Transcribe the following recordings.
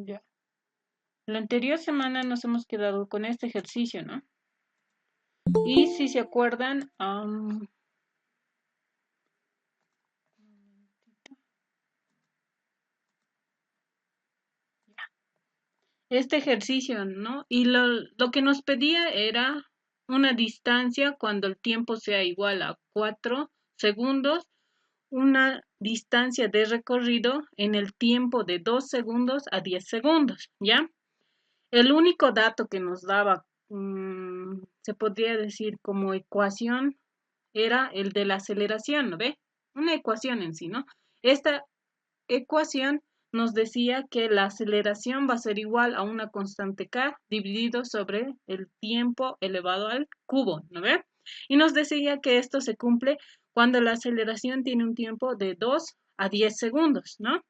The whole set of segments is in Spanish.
Ya. La anterior semana nos hemos quedado con este ejercicio, ¿no? Y si se acuerdan, este ejercicio, ¿no? Y lo que nos pedía era una distancia cuando el tiempo sea igual a 4 segundos, una distancia de recorrido en el tiempo de 2 segundos a 10 segundos, ¿ya? El único dato que nos daba, se podría decir como ecuación, era el de la aceleración, ¿no ve? Una ecuación en sí, ¿no? Esta ecuación nos decía que la aceleración va a ser igual a una constante k dividido sobre el tiempo elevado al cubo, ¿no ve? Y nos decía que esto se cumple cuando la aceleración tiene un tiempo de 2 a 10 segundos, ¿no?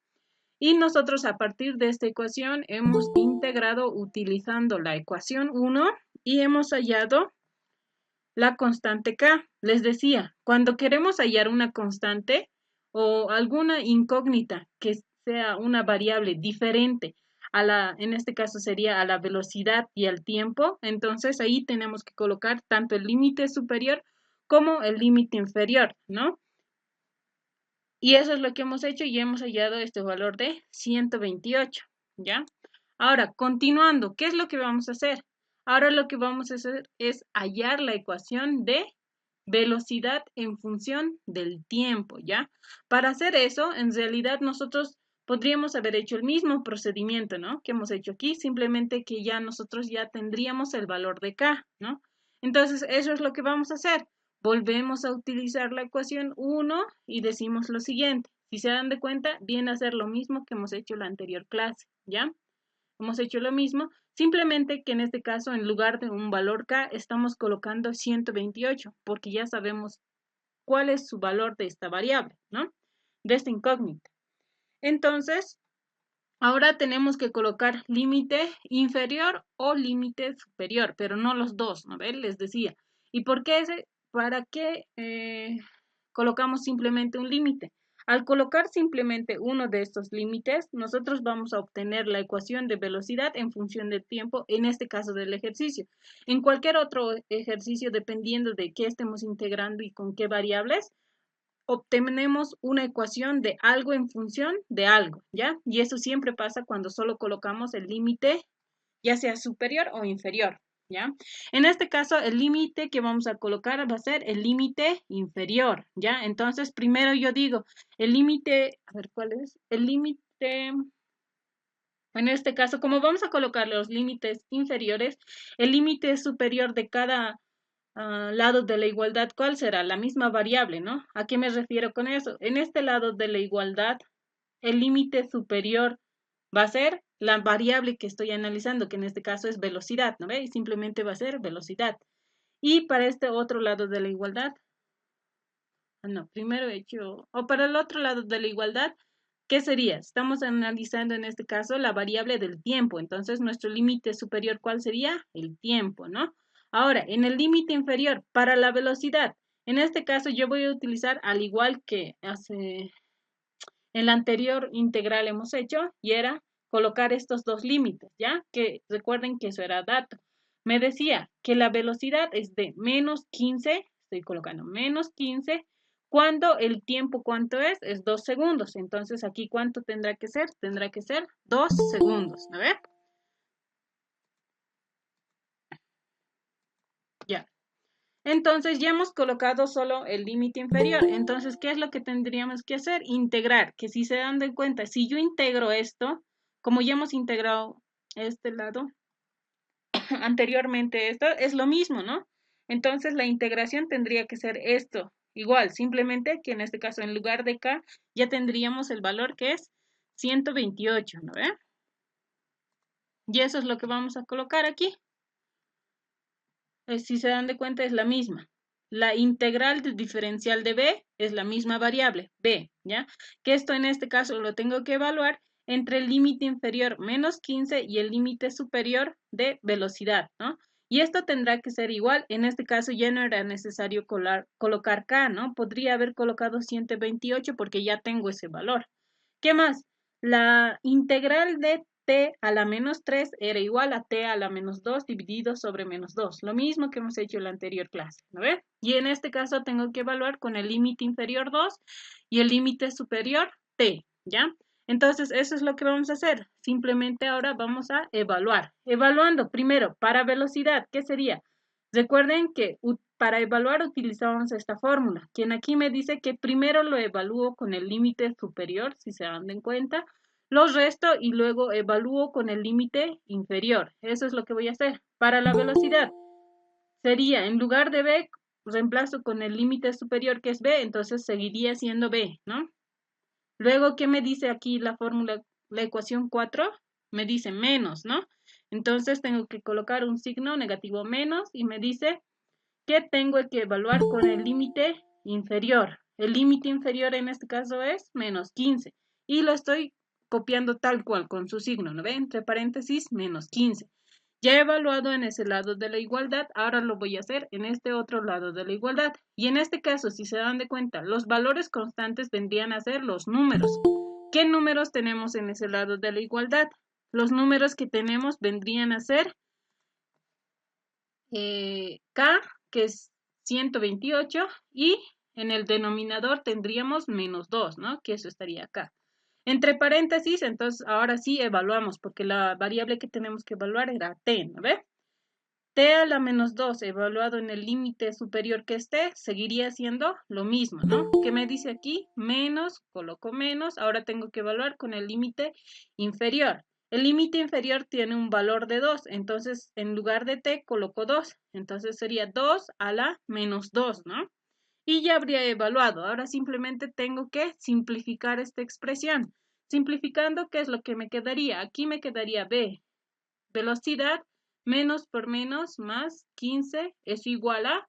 Y nosotros a partir de esta ecuación hemos integrado utilizando la ecuación 1 y hemos hallado la constante k. Les decía, cuando queremos hallar una constante o alguna incógnita que sea una variable diferente a en este caso sería a la velocidad y al tiempo, entonces ahí tenemos que colocar tanto el límite superior como el límite inferior, ¿no? Y eso es lo que hemos hecho y hemos hallado este valor de 128, ¿ya? Ahora, continuando, ¿qué es lo que vamos a hacer? Ahora lo que vamos a hacer es hallar la ecuación de velocidad en función del tiempo, ¿ya? Para hacer eso, en realidad nosotros podríamos haber hecho el mismo procedimiento, ¿no? Que hemos hecho aquí, simplemente que ya nosotros ya tendríamos el valor de k, ¿no? Entonces, eso es lo que vamos a hacer. Volvemos a utilizar la ecuación 1 y decimos lo siguiente. Si se dan de cuenta, viene a ser lo mismo que hemos hecho en la anterior clase, ¿ya? Hemos hecho lo mismo, simplemente que en este caso, en lugar de un valor k, estamos colocando 128, porque ya sabemos cuál es su valor de esta variable, ¿no? De esta incógnita. Entonces, ahora tenemos que colocar límite inferior o límite superior, pero no los dos, ¿no ven? Les decía. ¿Y por qué para qué colocamos simplemente un límite? Al colocar simplemente uno de estos límites, nosotros vamos a obtener la ecuación de velocidad en función del tiempo, en este caso del ejercicio. En cualquier otro ejercicio, dependiendo de qué estemos integrando y con qué variables, obtenemos una ecuación de algo en función de algo, ¿ya? Y eso siempre pasa cuando solo colocamos el límite, ya sea superior o inferior, ¿ya? En este caso, el límite que vamos a colocar va a ser el límite inferior, ¿ya? Entonces, primero yo digo, el límite, a ver, ¿cuál es? El límite, en este caso, como vamos a colocar los límites inferiores, el límite superior de cada lado de la igualdad, ¿cuál será? La misma variable, ¿no? ¿A qué me refiero con eso? En este lado de la igualdad, el límite superior va a ser la variable que estoy analizando, que en este caso es velocidad, ¿no ve? Y simplemente va a ser velocidad. Y para este otro lado de la igualdad, no, primero he hecho, o para el otro lado de la igualdad, ¿qué sería? Estamos analizando en este caso la variable del tiempo, entonces nuestro límite superior, ¿cuál sería? El tiempo, ¿no? Ahora, en el límite inferior, para la velocidad, en este caso yo voy a utilizar, al igual que en la anterior integral hemos hecho, y era colocar estos dos límites, ¿ya? Que recuerden que eso era dato. Me decía que la velocidad es de menos 15, estoy colocando menos 15, cuando el tiempo, ¿cuánto es? Es 2 segundos. Entonces, aquí, ¿cuánto tendrá que ser? Tendrá que ser 2 segundos. A ver. Ya. Entonces, ya hemos colocado solo el límite inferior. Entonces, ¿qué es lo que tendríamos que hacer? Integrar. Que si se dan de cuenta, si yo integro esto, como ya hemos integrado este lado, anteriormente esto, es lo mismo, ¿no? Entonces, la integración tendría que ser esto. Igual, simplemente que en este caso, en lugar de k, ya tendríamos el valor que es 128, ¿no ve? Y eso es lo que vamos a colocar aquí. Si se dan de cuenta, es la misma. La integral del diferencial de b es la misma variable, b, ¿ya? Que esto en este caso lo tengo que evaluar entre el límite inferior menos 15 y el límite superior de velocidad, ¿no? Y esto tendrá que ser igual. En este caso ya no era necesario colocar k, ¿no? Podría haber colocado 128 porque ya tengo ese valor. ¿Qué más? La integral de t a la menos 3 era igual a t a la menos 2 dividido sobre menos 2. Lo mismo que hemos hecho en la anterior clase, ¿no ve? Y en este caso tengo que evaluar con el límite inferior 2 y el límite superior t, ¿ya? Entonces, eso es lo que vamos a hacer. Simplemente ahora vamos a evaluar. Evaluando primero para velocidad, ¿qué sería? Recuerden que para evaluar utilizamos esta fórmula, quien aquí me dice que primero lo evalúo con el límite superior, si se dan cuenta, los resto y luego evalúo con el límite inferior. Eso es lo que voy a hacer. Para la velocidad sería, en lugar de b, reemplazo con el límite superior que es b, entonces seguiría siendo b, ¿no? Luego, ¿qué me dice aquí la fórmula, la ecuación 4? Me dice menos, ¿no? Entonces tengo que colocar un signo negativo menos y me dice que tengo que evaluar con el límite inferior. El límite inferior en este caso es menos 15 y lo estoy copiando tal cual con su signo, ¿no ve? Entre paréntesis, menos 15. Ya he evaluado en ese lado de la igualdad, ahora lo voy a hacer en este otro lado de la igualdad. Y en este caso, si se dan de cuenta, los valores constantes vendrían a ser los números. ¿Qué números tenemos en ese lado de la igualdad? Los números que tenemos vendrían a ser K, que es 128, y en el denominador tendríamos menos 2, ¿no? Que eso estaría acá. Entre paréntesis, entonces ahora sí evaluamos, porque la variable que tenemos que evaluar era t, ¿no ve? T a la menos 2 evaluado en el límite superior que esté, seguiría siendo lo mismo, ¿no? ¿Qué me dice aquí? Menos, coloco menos, ahora tengo que evaluar con el límite inferior. El límite inferior tiene un valor de 2, entonces en lugar de t coloco 2, entonces sería 2 a la menos 2, ¿no? Y ya habría evaluado. Ahora simplemente tengo que simplificar esta expresión. Simplificando, ¿qué es lo que me quedaría? Aquí me quedaría b, velocidad, menos por menos más 15 es igual a,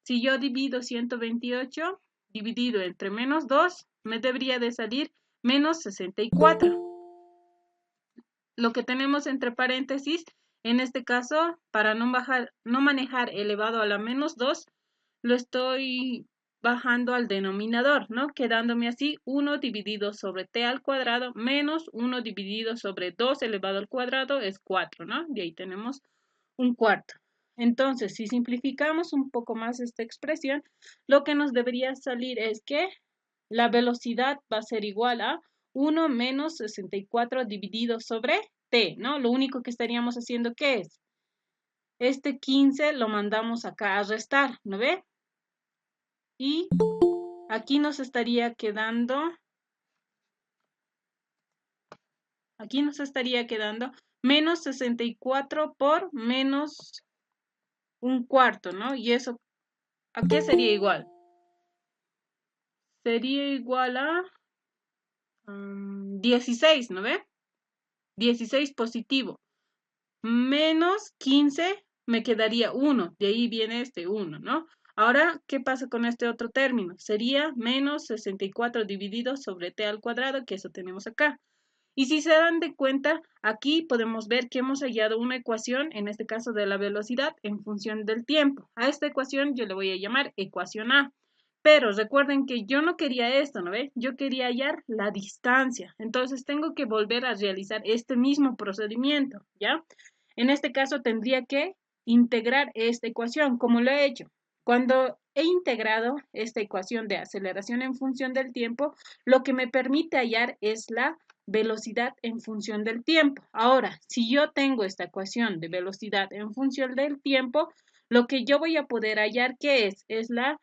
si yo divido 128 dividido entre menos 2, me debería de salir menos 64. Lo que tenemos entre paréntesis, en este caso, para no manejar elevado a la menos 2, lo estoy bajando al denominador, ¿no? Quedándome así 1 dividido sobre t al cuadrado menos 1 dividido sobre 2 elevado al cuadrado es 4, ¿no? De ahí tenemos un cuarto. Entonces, si simplificamos un poco más esta expresión, lo que nos debería salir es que la velocidad va a ser igual a 1 menos 64 dividido sobre t, ¿no? Lo único que estaríamos haciendo, ¿qué es? Este 15 lo mandamos acá a restar, ¿no ve? Y aquí nos estaría quedando, menos 64 por menos un cuarto, ¿no? Y eso, ¿a qué sería igual? Sería igual a 16, ¿no ve? 16 positivo. Menos 15 me quedaría 1. De ahí viene este 1, ¿no? Ahora, ¿qué pasa con este otro término? Sería menos 64 dividido sobre t al cuadrado, que eso tenemos acá. Y si se dan de cuenta, aquí podemos ver que hemos hallado una ecuación, en este caso de la velocidad, en función del tiempo. A esta ecuación yo le voy a llamar ecuación A. Pero recuerden que yo no quería esto, ¿no ve? Yo quería hallar la distancia. Entonces tengo que volver a realizar este mismo procedimiento, ¿ya? En este caso tendría que integrar esta ecuación, como lo he hecho. Cuando he integrado esta ecuación de aceleración en función del tiempo, lo que me permite hallar es la velocidad en función del tiempo. Ahora, si yo tengo esta ecuación de velocidad en función del tiempo, lo que yo voy a poder hallar, ¿qué es? Es la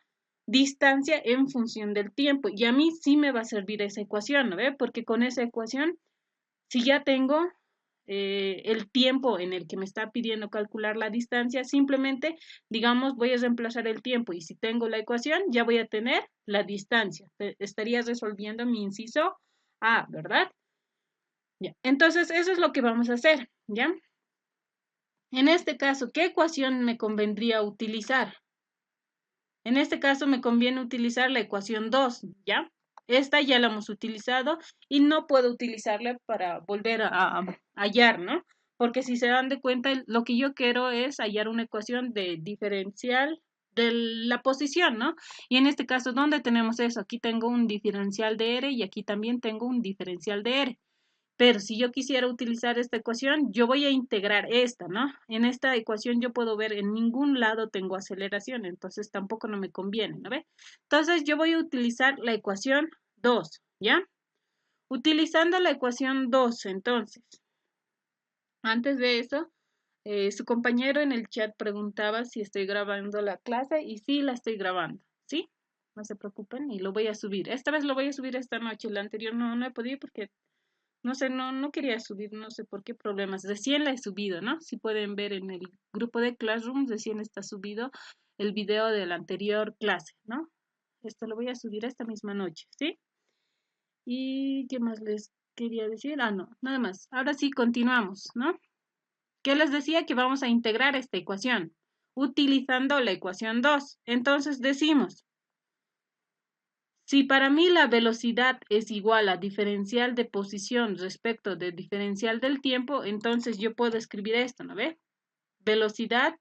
distancia en función del tiempo. Y a mí sí me va a servir esa ecuación, ¿no ve? Porque con esa ecuación, si ya tengo el tiempo en el que me está pidiendo calcular la distancia, simplemente, digamos, voy a reemplazar el tiempo y si tengo la ecuación, ya voy a tener la distancia. Estaría resolviendo mi inciso A, ¿verdad? Ya. Entonces, eso es lo que vamos a hacer, ¿ya? En este caso, ¿qué ecuación me convendría utilizar? En este caso me conviene utilizar la ecuación 2, ¿ya? Esta ya la hemos utilizado y no puedo utilizarla para volver a hallar, ¿no? Porque si se dan de cuenta, lo que yo quiero es hallar una ecuación de diferencial de la posición, ¿no? Y en este caso, ¿dónde tenemos eso? Aquí tengo un diferencial de R y aquí también tengo un diferencial de R. Pero si yo quisiera utilizar esta ecuación, yo voy a integrar esta, ¿no? En esta ecuación yo puedo ver en ningún lado tengo aceleración, entonces tampoco no me conviene, ¿no ve? Entonces yo voy a utilizar la ecuación 2, ¿ya? Utilizando la ecuación 2, entonces, antes de eso, su compañero en el chat preguntaba si estoy grabando la clase y sí la estoy grabando, ¿sí? No se preocupen y lo voy a subir. Esta vez lo voy a subir esta noche, la anterior no he podido porque no sé, no quería subir, no sé por qué problemas. Recién la he subido, ¿no? Si pueden ver en el grupo de Classroom, recién está subido el video de la anterior clase, ¿no? Esto lo voy a subir esta misma noche, ¿sí? ¿Y qué más les quería decir? Ah, no, nada más. Ahora sí, continuamos, ¿no? ¿Qué les decía? Que vamos a integrar esta ecuación utilizando la ecuación 2. Entonces decimos, si para mí la velocidad es igual a diferencial de posición respecto de diferencial del tiempo, entonces yo puedo escribir esto, ¿no ve? Velocidad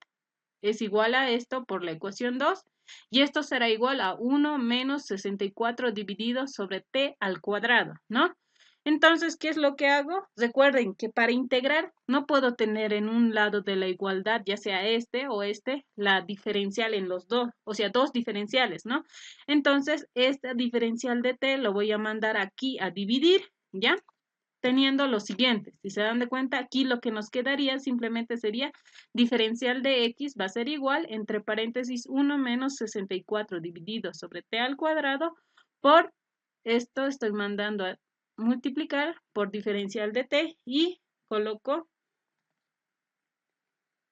es igual a esto por la ecuación 2 y esto será igual a 1 menos 64 dividido sobre t al cuadrado, ¿no? Entonces, ¿qué es lo que hago? Recuerden que para integrar no puedo tener en un lado de la igualdad, ya sea este o este, la diferencial en los dos, o sea, dos diferenciales, ¿no? Entonces, esta diferencial de t lo voy a mandar aquí a dividir, ¿ya? Teniendo lo siguiente, si se dan de cuenta, aquí lo que nos quedaría simplemente sería diferencial de x va a ser igual, entre paréntesis, 1 menos 64 dividido sobre t al cuadrado por esto estoy mandando a multiplicar por diferencial de t y coloco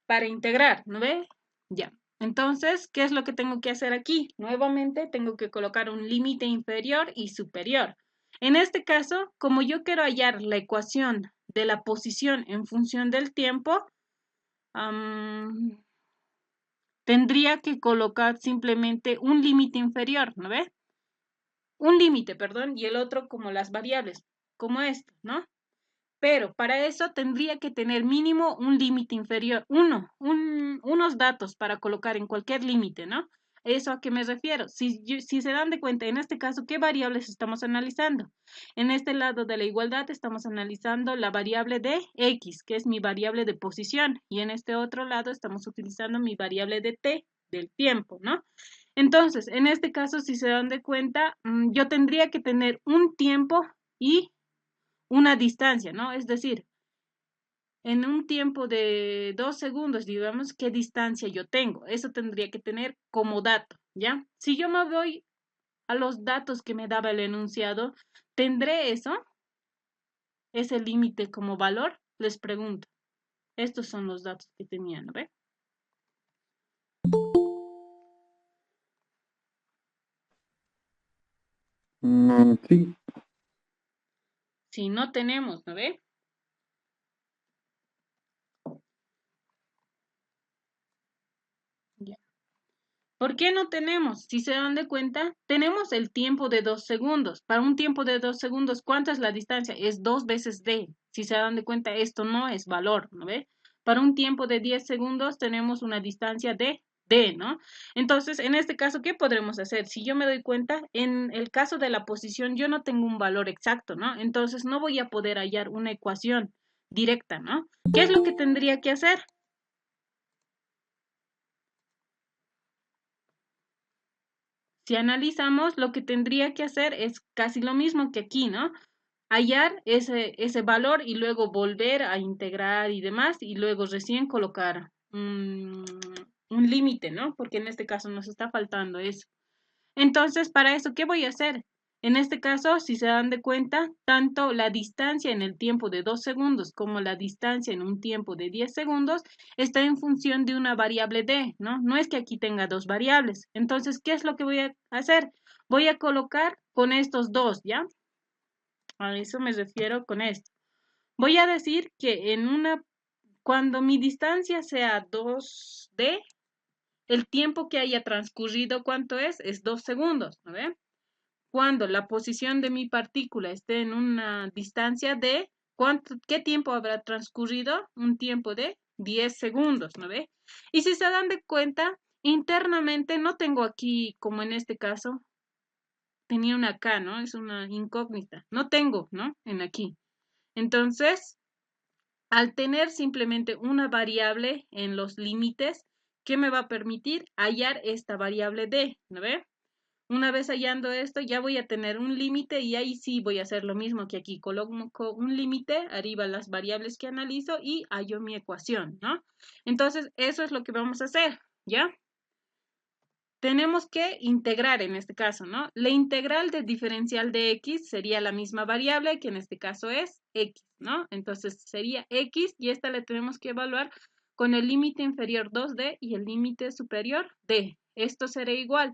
para integrar, ¿no ve? Ya. Entonces, ¿qué es lo que tengo que hacer aquí? Nuevamente tengo que colocar un límite inferior y superior. En este caso, como yo quiero hallar la ecuación de la posición en función del tiempo, tendría que colocar simplemente un límite inferior, ¿no ve? Un límite, perdón, y el otro como las variables, como esto, ¿no? Pero para eso tendría que tener mínimo un límite inferior, unos datos para colocar en cualquier límite, ¿no? ¿Eso a qué me refiero? Si se dan de cuenta, en este caso, ¿qué variables estamos analizando? En este lado de la igualdad estamos analizando la variable de x, que es mi variable de posición, y en este otro lado estamos utilizando mi variable de t, del tiempo, ¿no? Entonces, en este caso, si se dan de cuenta, yo tendría que tener un tiempo y una distancia, ¿no? Es decir, en un tiempo de 2 segundos, digamos, ¿qué distancia yo tengo? Eso tendría que tener como dato, ¿ya? Si yo me voy a los datos que me daba el enunciado, ¿tendré eso? ¿Ese límite como valor? Les pregunto. Estos son los datos que tenía, ¿no ve? Sí. Si no tenemos, ¿no ve? Ya. ¿Por qué no tenemos? Si se dan de cuenta, tenemos el tiempo de 2 segundos. Para un tiempo de 2 segundos, ¿cuánta es la distancia? Es 2 veces d. Si se dan de cuenta, esto no es valor, ¿no ve? Para un tiempo de 10 segundos tenemos una distancia de d, ¿no? Entonces, en este caso, ¿qué podremos hacer? Si yo me doy cuenta, en el caso de la posición, yo no tengo un valor exacto, ¿no? Entonces, no voy a poder hallar una ecuación directa, ¿no? ¿Qué es lo que tendría que hacer? Si analizamos, lo que tendría que hacer es casi lo mismo que aquí, ¿no? Hallar ese valor y luego volver a integrar y demás, y luego recién colocar un límite, ¿no? Porque en este caso nos está faltando eso. Entonces, para eso, ¿qué voy a hacer? En este caso, si se dan de cuenta, tanto la distancia en el tiempo de 2 segundos como la distancia en un tiempo de 10 segundos está en función de una variable d, ¿no? No es que aquí tenga dos variables. Entonces, ¿qué es lo que voy a hacer? Voy a colocar con estos dos, ¿ya? A eso me refiero con esto. Voy a decir que cuando mi distancia sea 2d, el tiempo que haya transcurrido, ¿cuánto es? Es 2 segundos, ¿no ve? Cuando la posición de mi partícula esté en una distancia de, ¿qué tiempo habrá transcurrido? Un tiempo de 10 segundos, ¿no ve? Y si se dan de cuenta, internamente no tengo aquí, como en este caso, tenía una K, ¿no? Es una incógnita. No tengo, ¿no? En aquí. Entonces, al tener simplemente una variable en los límites, ¿qué me va a permitir? Hallar esta variable d, ¿no ve? Una vez hallando esto, ya voy a tener un límite y ahí sí voy a hacer lo mismo que aquí. Coloco un límite, arriba las variables que analizo y hallo mi ecuación, ¿no? Entonces, eso es lo que vamos a hacer, ¿ya? Tenemos que integrar en este caso, ¿no? La integral del diferencial de x sería la misma variable, que en este caso es x, ¿no? Entonces sería x y esta la tenemos que evaluar con el límite inferior 2d y el límite superior d. Esto será igual.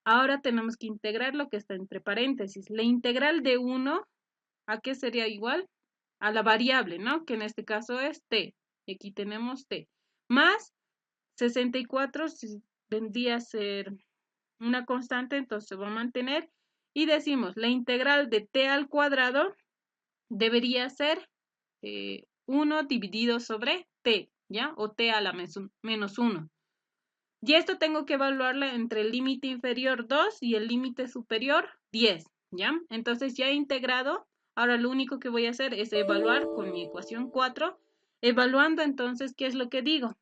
Ahora tenemos que integrar lo que está entre paréntesis. La integral de 1, ¿a qué sería igual? A la variable, ¿no? Que en este caso es t. Y aquí tenemos t. Más 64 vendría a ser una constante, entonces se va a mantener. Y decimos, la integral de t al cuadrado debería ser 1 dividido sobre t, ¿ya? O t a la menos 1. Y esto tengo que evaluarla entre el límite inferior 2 y el límite superior 10, ¿ya? Entonces ya he integrado, ahora lo único que voy a hacer es evaluar con mi ecuación 4, evaluando entonces, ¿qué es lo que digo?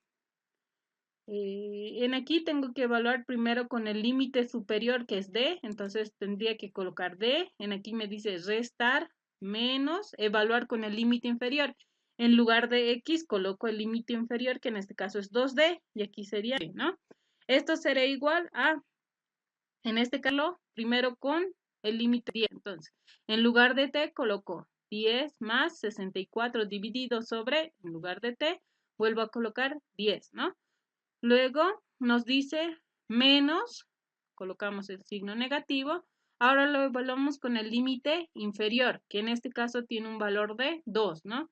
En aquí tengo que evaluar primero con el límite superior que es d, entonces tendría que colocar d, en aquí me dice restar, menos, evaluar con el límite inferior. En lugar de x coloco el límite inferior que en este caso es 2d y aquí sería d, ¿no? Esto será igual a, en este caso, primero con el límite 10, entonces, en lugar de t coloco 10 más 64 dividido sobre, en lugar de t, vuelvo a colocar 10, ¿no? Luego nos dice menos, colocamos el signo negativo, ahora lo evaluamos con el límite inferior, que en este caso tiene un valor de 2, ¿no?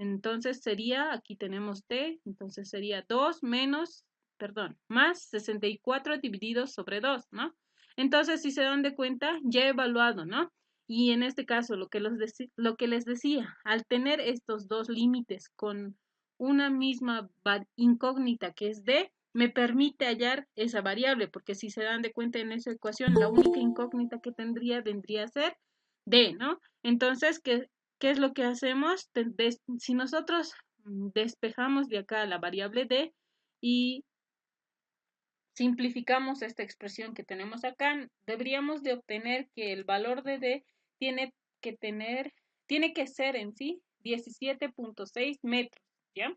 Entonces sería, aquí tenemos t, entonces sería 2 menos, perdón, más 64 dividido sobre 2, ¿no? Entonces, si se dan de cuenta, ya he evaluado, ¿no? Y en este caso, lo que les decía, al tener estos dos límites con una misma incógnita que es d, me permite hallar esa variable, porque si se dan de cuenta en esa ecuación, la única incógnita que tendría vendría a ser d, ¿no? Entonces, ¿qué es lo que hacemos? Si nosotros despejamos de acá la variable d y simplificamos esta expresión que tenemos acá, deberíamos de obtener que el valor de d tiene que ser en sí 17.6 metros, ¿ya?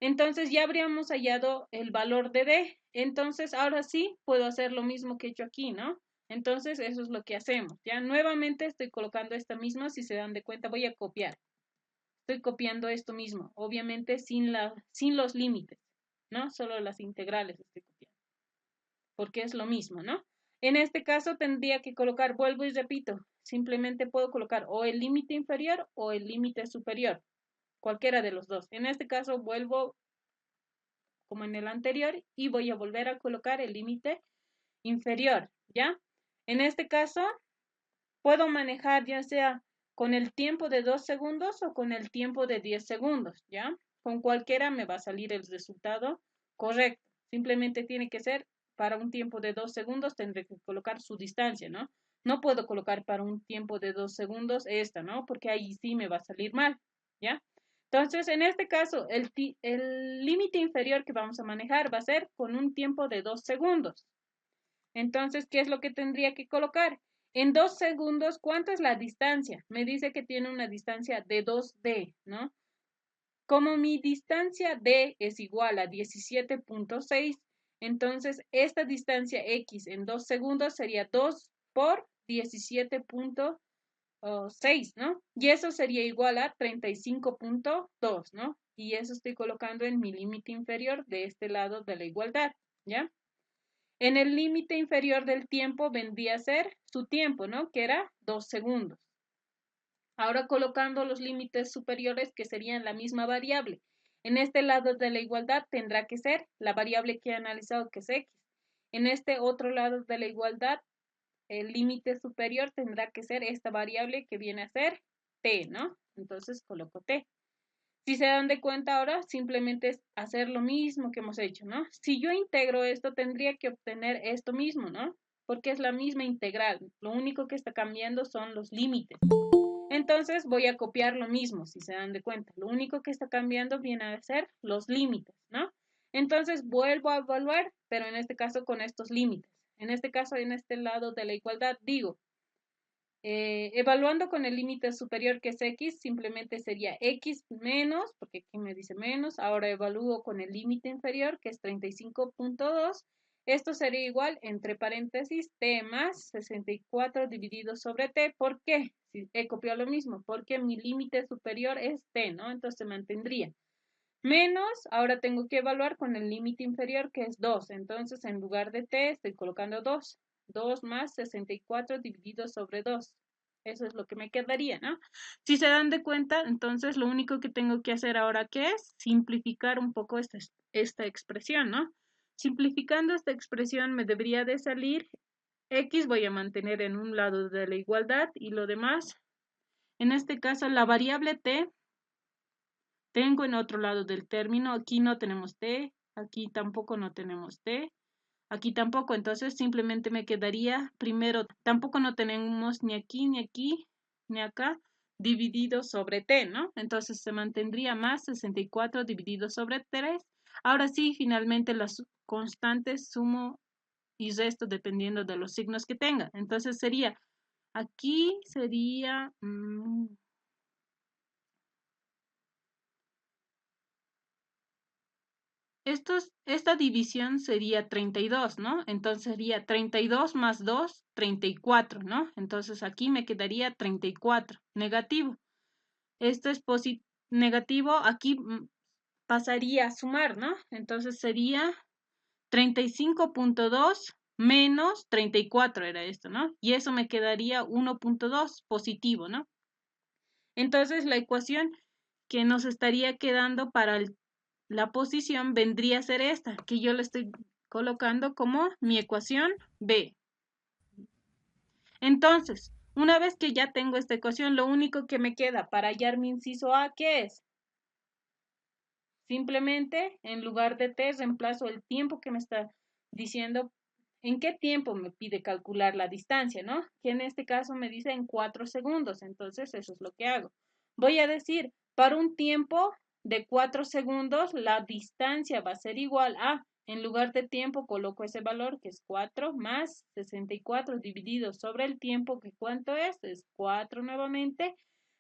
Entonces ya habríamos hallado el valor de d. Entonces ahora sí puedo hacer lo mismo que he hecho aquí, ¿no? Entonces eso es lo que hacemos. Ya nuevamente estoy colocando esta misma, si se dan de cuenta voy a copiar. Estoy copiando esto mismo, obviamente sin los límites, ¿no? Solo las integrales estoy copiando, porque es lo mismo, ¿no? En este caso tendría que colocar, vuelvo y repito, simplemente puedo colocar o el límite inferior o el límite superior, cualquiera de los dos. En este caso vuelvo como en el anterior y voy a volver a colocar el límite inferior, ¿ya? En este caso puedo manejar ya sea con el tiempo de 2 segundos o con el tiempo de 10 segundos, ¿ya? Con cualquiera me va a salir el resultado correcto. Simplemente tiene que ser para un tiempo de 2 segundos, tendré que colocar su distancia, ¿no? No puedo colocar para un tiempo de 2 segundos esta, ¿no? Porque ahí sí me va a salir mal, ¿ya? Entonces, en este caso, el límite inferior que vamos a manejar va a ser con un tiempo de 2 segundos. Entonces, ¿qué es lo que tendría que colocar? En 2 segundos, ¿cuánto es la distancia? Me dice que tiene una distancia de 2D, ¿no? Como mi distancia D es igual a 17.6, entonces esta distancia X en 2 segundos sería 2 por 17.6, ¿no? Y eso sería igual a 35.2, ¿no? Y eso estoy colocando en mi límite inferior de este lado de la igualdad, ¿ya? En el límite inferior del tiempo vendría a ser su tiempo, ¿no? Que era 2 segundos. Ahora colocando los límites superiores que serían la misma variable. En este lado de la igualdad tendrá que ser la variable que he analizado que es x. En este otro lado de la igualdad, el límite superior tendrá que ser esta variable que viene a ser t, ¿no? Entonces coloco t. Si se dan de cuenta ahora, simplemente es hacer lo mismo que hemos hecho, ¿no? Si yo integro esto, tendría que obtener esto mismo, ¿no? Porque es la misma integral. Lo único que está cambiando son los límites. entonces voy a copiar lo mismo, si se dan de cuenta. Lo único que está cambiando viene a ser los límites, ¿no? Entonces vuelvo a evaluar, pero en este caso con estos límites. En este caso, en este lado de la igualdad, digo, evaluando con el límite superior que es x, simplemente sería x menos, porque aquí me dice menos, ahora evalúo con el límite inferior que es 35.2, esto sería igual, entre paréntesis, t más 64 dividido sobre t. ¿Por qué? Si he copiado lo mismo, porque mi límite superior es t, ¿no? Entonces se mantendría. Menos, ahora tengo que evaluar con el límite inferior que es 2, entonces en lugar de t estoy colocando 2. 2 más 64 dividido sobre 2. Eso es lo que me quedaría, ¿no? Si se dan de cuenta, entonces lo único que tengo que hacer ahora, ¿qué es? Simplificar un poco esta expresión, ¿no? Simplificando esta expresión me debería de salir x, voy a mantener en un lado de la igualdad y lo demás, en este caso la variable t, tengo en otro lado del término, aquí no tenemos t, aquí tampoco no tenemos t, aquí tampoco, entonces simplemente me quedaría primero, tampoco no tenemos ni aquí, ni aquí, ni acá, dividido sobre t, ¿no? Entonces se mantendría más 64 dividido sobre 3. Ahora sí, finalmente las constantes sumo y resto dependiendo de los signos que tenga. Entonces sería, aquí sería... esta división sería 32, ¿no? Entonces sería 32 más 2, 34, ¿no? Entonces aquí me quedaría 34, negativo. Esto es negativo, aquí pasaría a sumar, ¿no? Entonces sería 35.2 menos 34 era esto, ¿no? Y eso me quedaría 1.2 positivo, ¿no? Entonces la ecuación que nos estaría quedando para la posición vendría a ser esta, que yo le estoy colocando como mi ecuación B. Entonces, una vez que ya tengo esta ecuación, lo único que me queda para hallar mi inciso A, ¿qué es? Simplemente, en lugar de t, reemplazo el tiempo que me está diciendo, en qué tiempo me pide calcular la distancia, ¿no? Que en este caso me dice en 4 segundos, entonces eso es lo que hago. Voy a decir, para un tiempo de 4 segundos, la distancia va a ser igual a, en lugar de tiempo, coloco ese valor que es 4 más 64 dividido sobre el tiempo, que ¿cuánto es? Es 4 nuevamente,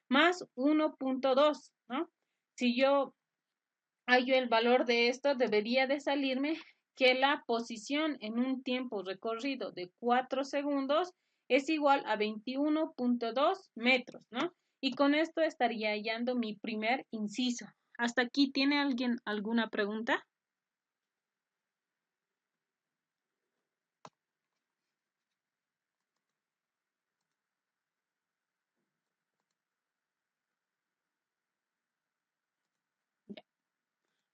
más 1.2, ¿no? Si yo hallo el valor de esto, debería de salirme que la posición en un tiempo recorrido de 4 segundos es igual a 21.2 metros, ¿no? Y con esto estaría hallando mi primer inciso. ¿Hasta aquí tiene alguien alguna pregunta?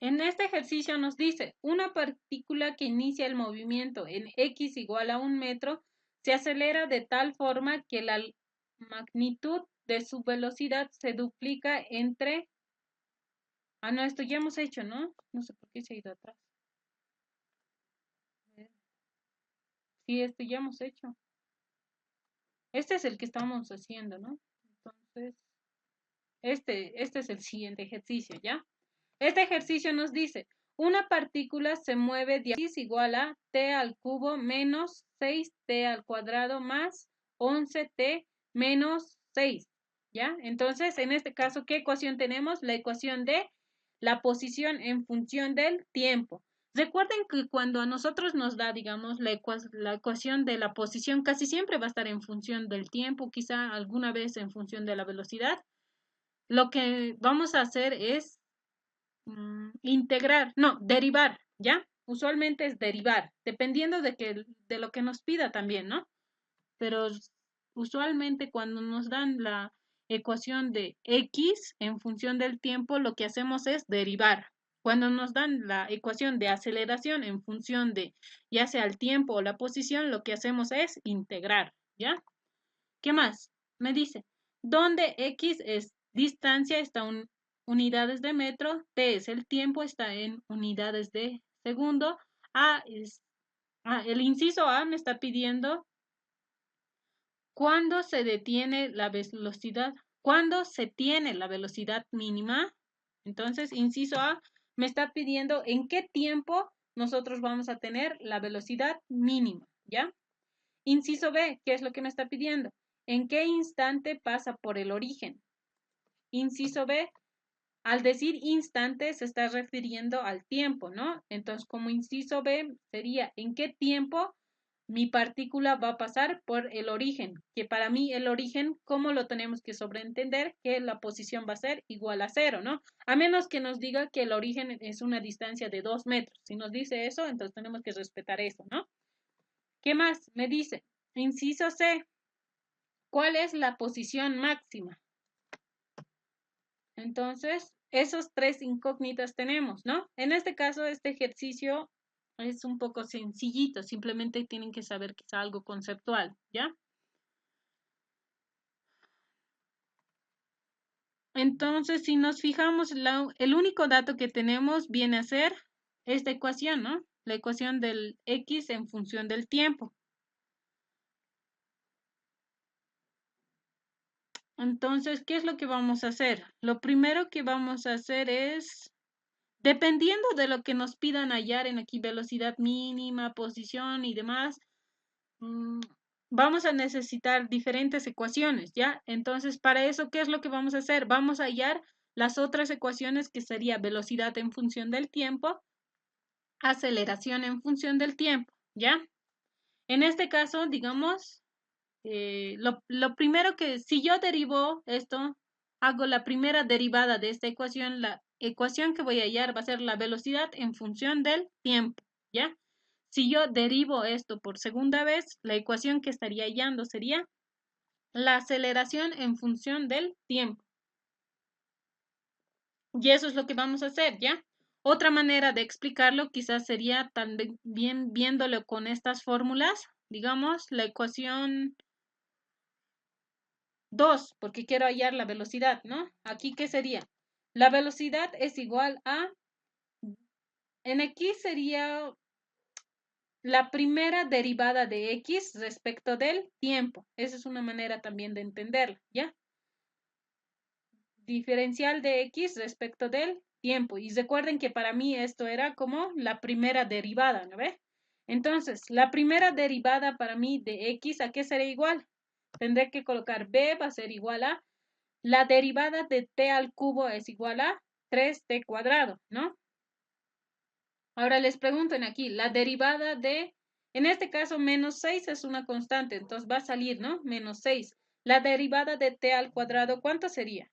En este ejercicio nos dice, una partícula que inicia el movimiento en x igual a 1 metro se acelera de tal forma que la magnitud de su velocidad se duplica entre... Ah, no, esto ya hemos hecho, ¿no? No sé por qué se ha ido atrás. Sí, esto ya hemos hecho. Este es el que estamos haciendo, ¿no? Entonces, este es el siguiente ejercicio, ¿ya? Este ejercicio nos dice, una partícula se mueve de x igual a t al cubo menos 6t al cuadrado más 11t menos 6, ¿ya? Entonces, en este caso, ¿qué ecuación tenemos? La ecuación de la posición en función del tiempo. Recuerden que cuando a nosotros nos da, digamos, la ecuación de la posición, casi siempre va a estar en función del tiempo, quizá alguna vez en función de la velocidad. Lo que vamos a hacer es integrar, no, derivar, ¿ya? Usualmente es derivar, dependiendo de lo que nos pida también, ¿no? Pero usualmente cuando nos dan la ecuación de x en función del tiempo, lo que hacemos es derivar. Cuando nos dan la ecuación de aceleración en función de ya sea el tiempo o la posición, lo que hacemos es integrar, ¿ya? ¿Qué más? Me dice, donde x es distancia, está en unidades de metro, t es el tiempo, está en unidades de segundo, el inciso A me está pidiendo cuándo se detiene la velocidad ¿cuándo se tiene la velocidad mínima? Entonces, inciso A me está pidiendo en qué tiempo nosotros vamos a tener la velocidad mínima, ¿ya? Inciso B, ¿qué es lo que me está pidiendo? ¿En qué instante pasa por el origen? Inciso B, al decir instante se está refiriendo al tiempo, ¿no? Entonces, como inciso B sería, ¿en qué tiempo mi partícula va a pasar por el origen? Que para mí el origen, ¿cómo lo tenemos que sobreentender? Que la posición va a ser igual a 0, ¿no? A menos que nos diga que el origen es una distancia de 2 metros. Si nos dice eso, entonces tenemos que respetar eso, ¿no? ¿Qué más? Me dice, inciso C, ¿cuál es la posición máxima? Entonces, esos tres incógnitas tenemos, ¿no? En este caso, este ejercicio es un poco sencillito, simplemente tienen que saber que es algo conceptual, ¿ya? Entonces, si nos fijamos, el único dato que tenemos viene a ser esta ecuación, ¿no? La ecuación del X en función del tiempo. Entonces, ¿qué es lo que vamos a hacer? Lo primero que vamos a hacer es, dependiendo de lo que nos pidan hallar en aquí, velocidad mínima, posición y demás, vamos a necesitar diferentes ecuaciones, ¿ya? Entonces, para eso, ¿qué es lo que vamos a hacer? Vamos a hallar las otras ecuaciones que sería velocidad en función del tiempo, aceleración en función del tiempo, ¿ya? En este caso, digamos, lo primero que, si yo derivo esto, hago la primera derivada de esta ecuación, la ecuación que voy a hallar va a ser la velocidad en función del tiempo, ¿ya? Si yo derivo esto por segunda vez, la ecuación que estaría hallando sería la aceleración en función del tiempo. Y eso es lo que vamos a hacer, ¿ya? Otra manera de explicarlo quizás sería también viéndolo con estas fórmulas, digamos, la ecuación 2, porque quiero hallar la velocidad, ¿no? Aquí, ¿qué sería? La velocidad es igual a, en X sería la primera derivada de X respecto del tiempo. Esa es una manera también de entenderla, ¿ya? Diferencial de X respecto del tiempo. Y recuerden que para mí esto era como la primera derivada, ¿no ve? Entonces, la primera derivada para mí de X, ¿a qué será igual? Tendré que colocar B, va a ser igual a, la derivada de T al cubo es igual a 3T cuadrado, ¿no? Ahora les pregunten aquí, la derivada de, en este caso, menos 6 es una constante, entonces va a salir, ¿no? Menos 6. La derivada de T al cuadrado, ¿cuánto sería?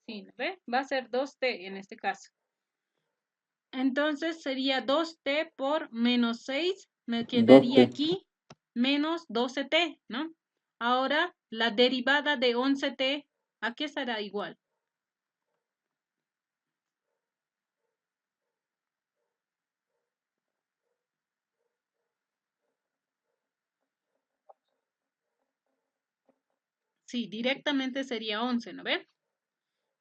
Sí, ¿no ve? Va a ser 2T en este caso. Entonces sería 2T por menos 6, me quedaría 2T. aquí menos 12T, ¿no? Ahora, la derivada de 11T, ¿a qué será igual? Sí, directamente sería 11, ¿no ve?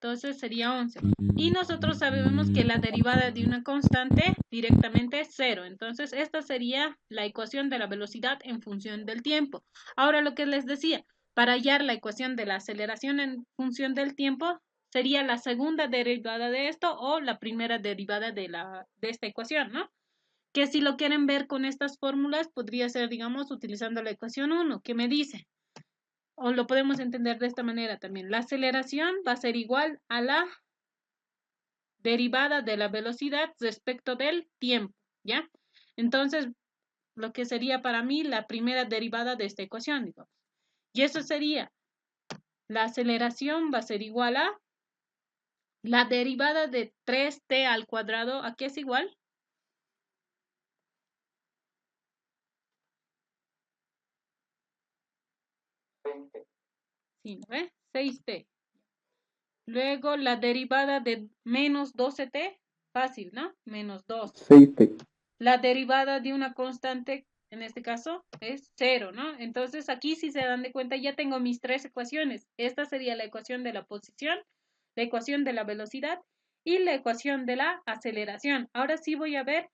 Entonces sería 11. Y nosotros sabemos que la derivada de una constante directamente es 0. Entonces esta sería la ecuación de la velocidad en función del tiempo. Ahora lo que les decía, para hallar la ecuación de la aceleración en función del tiempo, sería la segunda derivada de esto o la primera derivada de esta ecuación, ¿no? Que si lo quieren ver con estas fórmulas, podría ser, digamos, utilizando la ecuación 1, que me dice, o lo podemos entender de esta manera también. La aceleración va a ser igual a la derivada de la velocidad respecto del tiempo, ¿ya? Entonces, lo que sería para mí la primera derivada de esta ecuación, digamos. Y eso sería, la aceleración va a ser igual a la derivada de 3t al cuadrado, ¿a qué es igual? Sí, ¿no ve? 6t. Luego la derivada de menos 12t, fácil, ¿no? Menos 2. 6T. La derivada de una constante, en este caso, es 0, ¿no? Entonces aquí, si se dan de cuenta, ya tengo mis tres ecuaciones. Esta sería la ecuación de la posición, la ecuación de la velocidad y la ecuación de la aceleración. Ahora sí voy a ver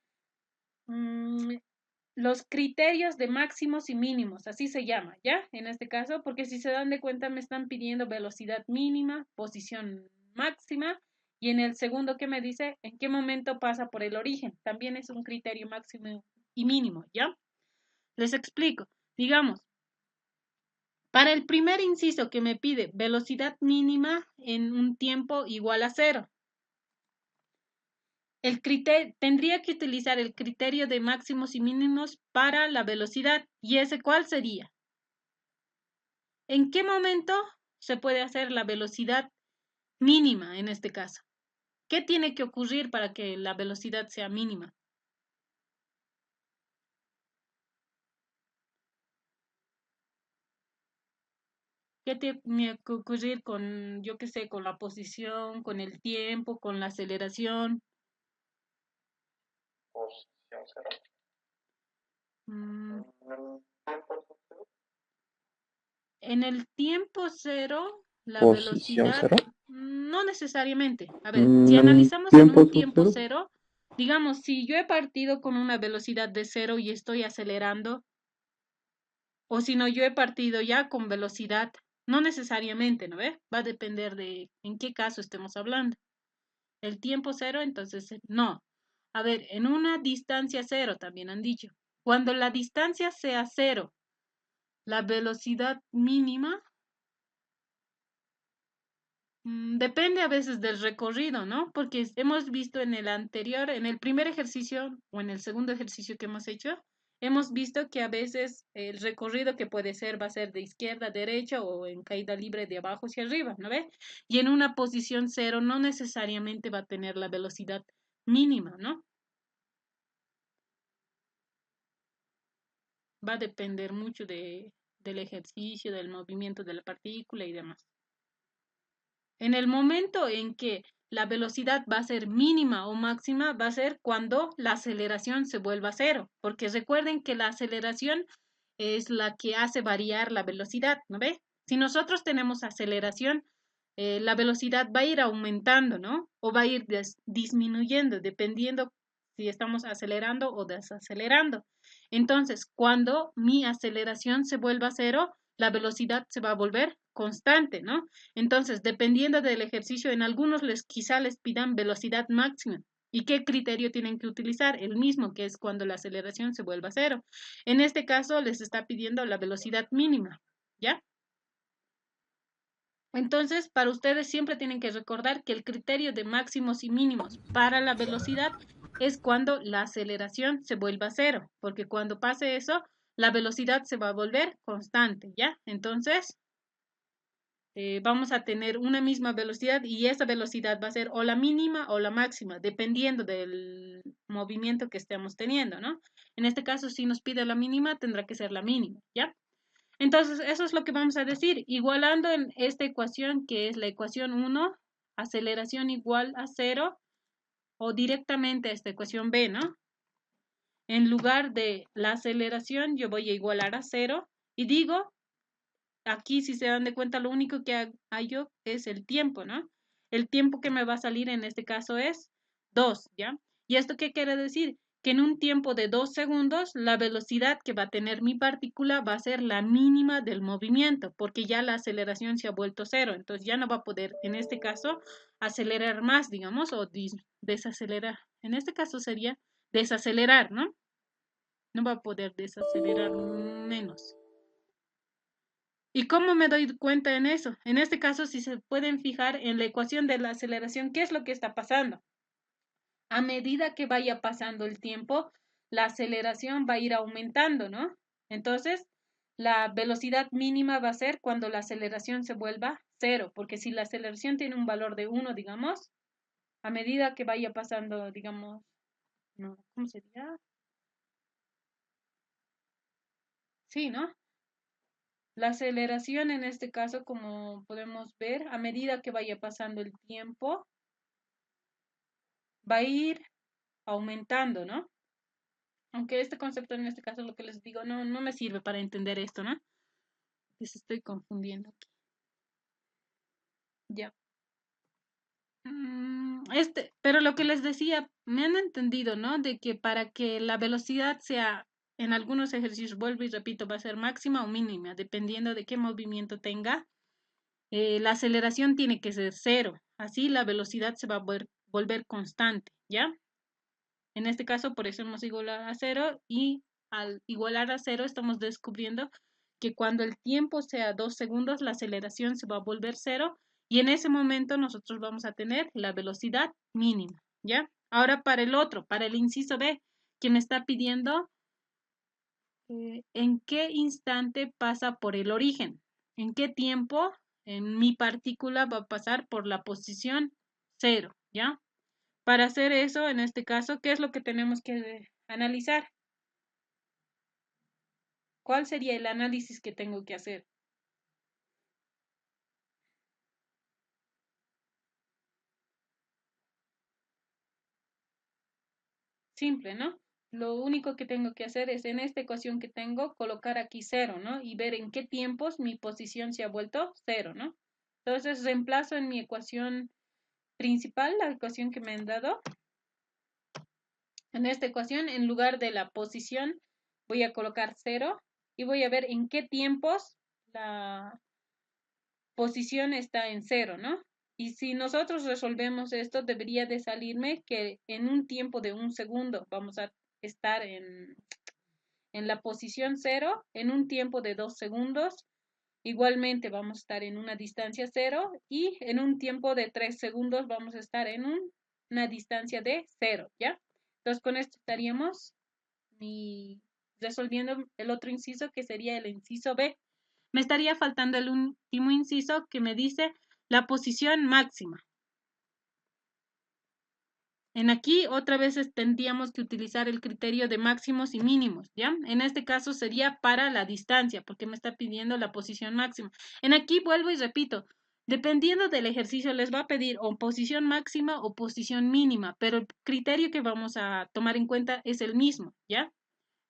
los criterios de máximos y mínimos, así se llama, ¿ya? En este caso, porque si se dan de cuenta me están pidiendo velocidad mínima, posición máxima, y en el segundo que me dice en qué momento pasa por el origen. También es un criterio máximo y mínimo, ¿ya? Les explico. Digamos, para el primer inciso que me pide velocidad mínima en un tiempo igual a 0, tendría que utilizar el criterio de máximos y mínimos para la velocidad. ¿Y ese cuál sería? ¿En qué momento se puede hacer la velocidad mínima en este caso? ¿Qué tiene que ocurrir para que la velocidad sea mínima? ¿Qué tiene que ocurrir con, yo qué sé, con la posición, con el tiempo, con la aceleración? Posición cero. Mm, En el tiempo cero, la Posición velocidad cero. no necesariamente. A ver, si En analizamos en tiempo un tiempo cero. cero, digamos, si yo he partido con una velocidad de 0 y estoy acelerando, o si no, yo he partido ya con velocidad, no necesariamente, ¿no ve? Va a depender de en qué caso estemos hablando. El tiempo cero, entonces, no. A ver, en una distancia cero también han dicho. Cuando la distancia sea cero, la velocidad mínima depende a veces del recorrido, ¿no? Porque hemos visto en el anterior, en el primer ejercicio o en el segundo ejercicio que hemos hecho, hemos visto que a veces el recorrido que puede ser va a ser de izquierda a derecha o en caída libre de abajo hacia arriba, ¿no ve? Y en una posición cero no necesariamente va a tener la velocidad mínima, ¿no? Va a depender mucho del ejercicio, del movimiento de la partícula y demás. En el momento en que la velocidad va a ser mínima o máxima, va a ser cuando la aceleración se vuelva cero, porque recuerden que la aceleración es la que hace variar la velocidad, ¿no ve? Si nosotros tenemos aceleración, la velocidad va a ir aumentando, ¿no? O va a ir disminuyendo, dependiendo si estamos acelerando o desacelerando. Entonces, cuando mi aceleración se vuelva cero, la velocidad se va a volver constante, ¿no? Entonces, dependiendo del ejercicio, en algunos quizá les pidan velocidad máxima. ¿Y qué criterio tienen que utilizar? El mismo, que es cuando la aceleración se vuelva cero. En este caso, les está pidiendo la velocidad mínima, ¿ya? Entonces, para ustedes siempre tienen que recordar que el criterio de máximos y mínimos para la velocidad es cuando la aceleración se vuelva cero, porque cuando pase eso, la velocidad se va a volver constante, ¿ya? Entonces, vamos a tener una misma velocidad y esa velocidad va a ser o la mínima o la máxima, dependiendo del movimiento que estemos teniendo, ¿no? En este caso, si nos pide la mínima, tendrá que ser la mínima, ¿ya? Entonces, eso es lo que vamos a decir, igualando en esta ecuación, que es la ecuación 1, aceleración igual a 0, o directamente a esta ecuación B, ¿no? En lugar de la aceleración, yo voy a igualar a 0 y digo, aquí si se dan de cuenta, lo único que hallo es el tiempo, ¿no? El tiempo que me va a salir en este caso es 2, ¿ya? ¿Y esto qué quiere decir? Que en un tiempo de 2 segundos, la velocidad que va a tener mi partícula va a ser la mínima del movimiento, porque ya la aceleración se ha vuelto cero, entonces ya no va a poder, en este caso, acelerar más, digamos, o desacelerar. En este caso sería desacelerar, ¿no? No va a poder desacelerar menos. ¿Y cómo me doy cuenta en eso? En este caso, si se pueden fijar en la ecuación de la aceleración, ¿qué es lo que está pasando? A medida que vaya pasando el tiempo, la aceleración va a ir aumentando, ¿no? Entonces, la velocidad mínima va a ser cuando la aceleración se vuelva cero, porque si la aceleración tiene un valor de 1, digamos, a medida que vaya pasando, digamos, no, ¿cómo sería? Sí, ¿no? La aceleración en este caso, como podemos ver, a medida que vaya pasando el tiempo, va a ir aumentando, ¿no? Aunque este concepto en este caso, lo que les digo, no me sirve para entender esto, ¿no? Les estoy confundiendo aquí. Ya. Pero lo que les decía, me han entendido, ¿no? De que para que la velocidad sea, en algunos ejercicios, vuelvo y repito, va a ser máxima o mínima, dependiendo de qué movimiento tenga. La aceleración tiene que ser cero, así la velocidad se va a volver constante, ¿ya? En este caso, por eso hemos igualado a cero y al igualar a cero estamos descubriendo que cuando el tiempo sea 2 segundos, la aceleración se va a volver cero y en ese momento nosotros vamos a tener la velocidad mínima, ¿ya? Ahora para el otro, para el inciso B, que me está pidiendo en qué instante pasa por el origen, en qué tiempo en mi partícula va a pasar por la posición cero, ¿ya? Para hacer eso, en este caso, ¿qué es lo que tenemos que analizar? ¿Cuál sería el análisis que tengo que hacer? Simple, ¿no? Lo único que tengo que hacer es en esta ecuación que tengo, colocar aquí cero, ¿no? Y ver en qué tiempos mi posición se ha vuelto cero, ¿no? Entonces reemplazo en mi ecuación principal, la ecuación que me han dado. En esta ecuación, en lugar de la posición, voy a colocar cero y voy a ver en qué tiempos la posición está en cero, ¿no? Y si nosotros resolvemos esto, debería de salirme que en un tiempo de un segundo vamos a estar en la posición cero, en un tiempo de 2 segundos, igualmente vamos a estar en una distancia cero y en un tiempo de 3 segundos vamos a estar en una distancia de cero, ¿ya? Entonces con esto estaríamos resolviendo el otro inciso que sería el inciso B. Me estaría faltando el último inciso que me dice la posición máxima. En aquí otra vez tendríamos que utilizar el criterio de máximos y mínimos, ¿ya? En este caso sería para la distancia, porque me está pidiendo la posición máxima. En aquí vuelvo y repito, dependiendo del ejercicio les va a pedir o posición máxima o posición mínima, pero el criterio que vamos a tomar en cuenta es el mismo, ¿ya?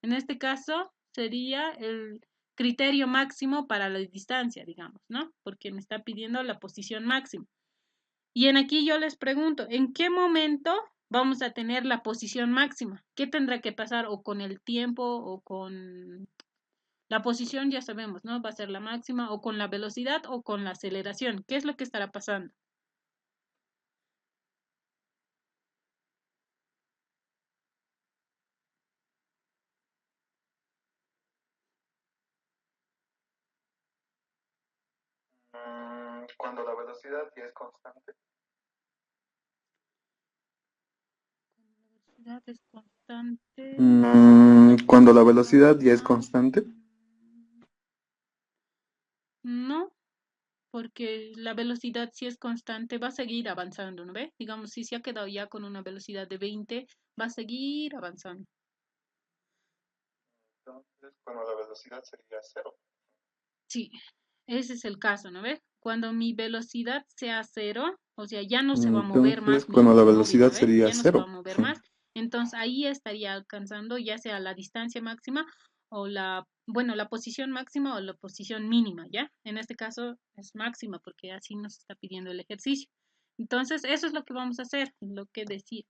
En este caso sería el criterio máximo para la distancia, digamos, ¿no? Porque me está pidiendo la posición máxima. Y en aquí yo les pregunto, ¿en qué momento vamos a tener la posición máxima? ¿Qué tendrá que pasar o con el tiempo o con la posición? Ya sabemos, ¿no? Va a ser la máxima o con la velocidad o con la aceleración. ¿Qué es lo que estará pasando? Cuando la velocidad ya es constante. La velocidad es constante. Cuando la velocidad ya es constante. No, porque la velocidad si es constante va a seguir avanzando, ¿no ve? Digamos, si se ha quedado ya con una velocidad de 20, va a seguir avanzando. Entonces, cuando la velocidad sería cero. Sí, ese es el caso, ¿no ve? Cuando mi velocidad sea cero, o sea, ya no se va a mover Entonces, más mi cuando la automóvil, velocidad ¿no ve? sería Ya no se va a cero. mover más. Entonces ahí estaría alcanzando ya sea la distancia máxima o bueno, la posición máxima o la posición mínima, ¿ya? En este caso es máxima porque así nos está pidiendo el ejercicio. Entonces, eso es lo que vamos a hacer, lo que decía.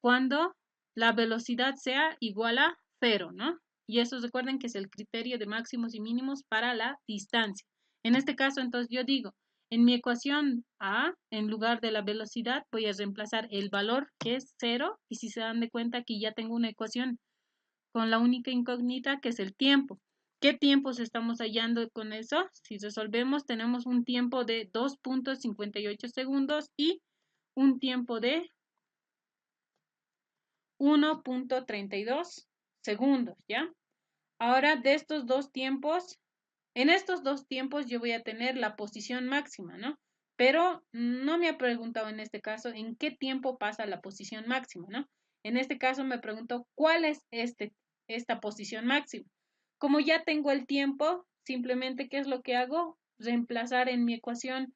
Cuando la velocidad sea igual a cero, ¿no? Y eso recuerden que es el criterio de máximos y mínimos para la distancia. En este caso, entonces yo digo, en mi ecuación A, en lugar de la velocidad, voy a reemplazar el valor que es cero. Y si se dan de cuenta, aquí ya tengo una ecuación con la única incógnita que es el tiempo. ¿Qué tiempos estamos hallando con eso? Si resolvemos, tenemos un tiempo de 2.58 segundos y un tiempo de 1.32 segundos, ¿ya? Ahora de estos dos tiempos, en estos dos tiempos yo voy a tener la posición máxima, ¿no? Pero no me ha preguntado en este caso en qué tiempo pasa la posición máxima, ¿no? En este caso me preguntó cuál es esta posición máxima. Como ya tengo el tiempo, simplemente, ¿qué es lo que hago? Reemplazar en mi ecuación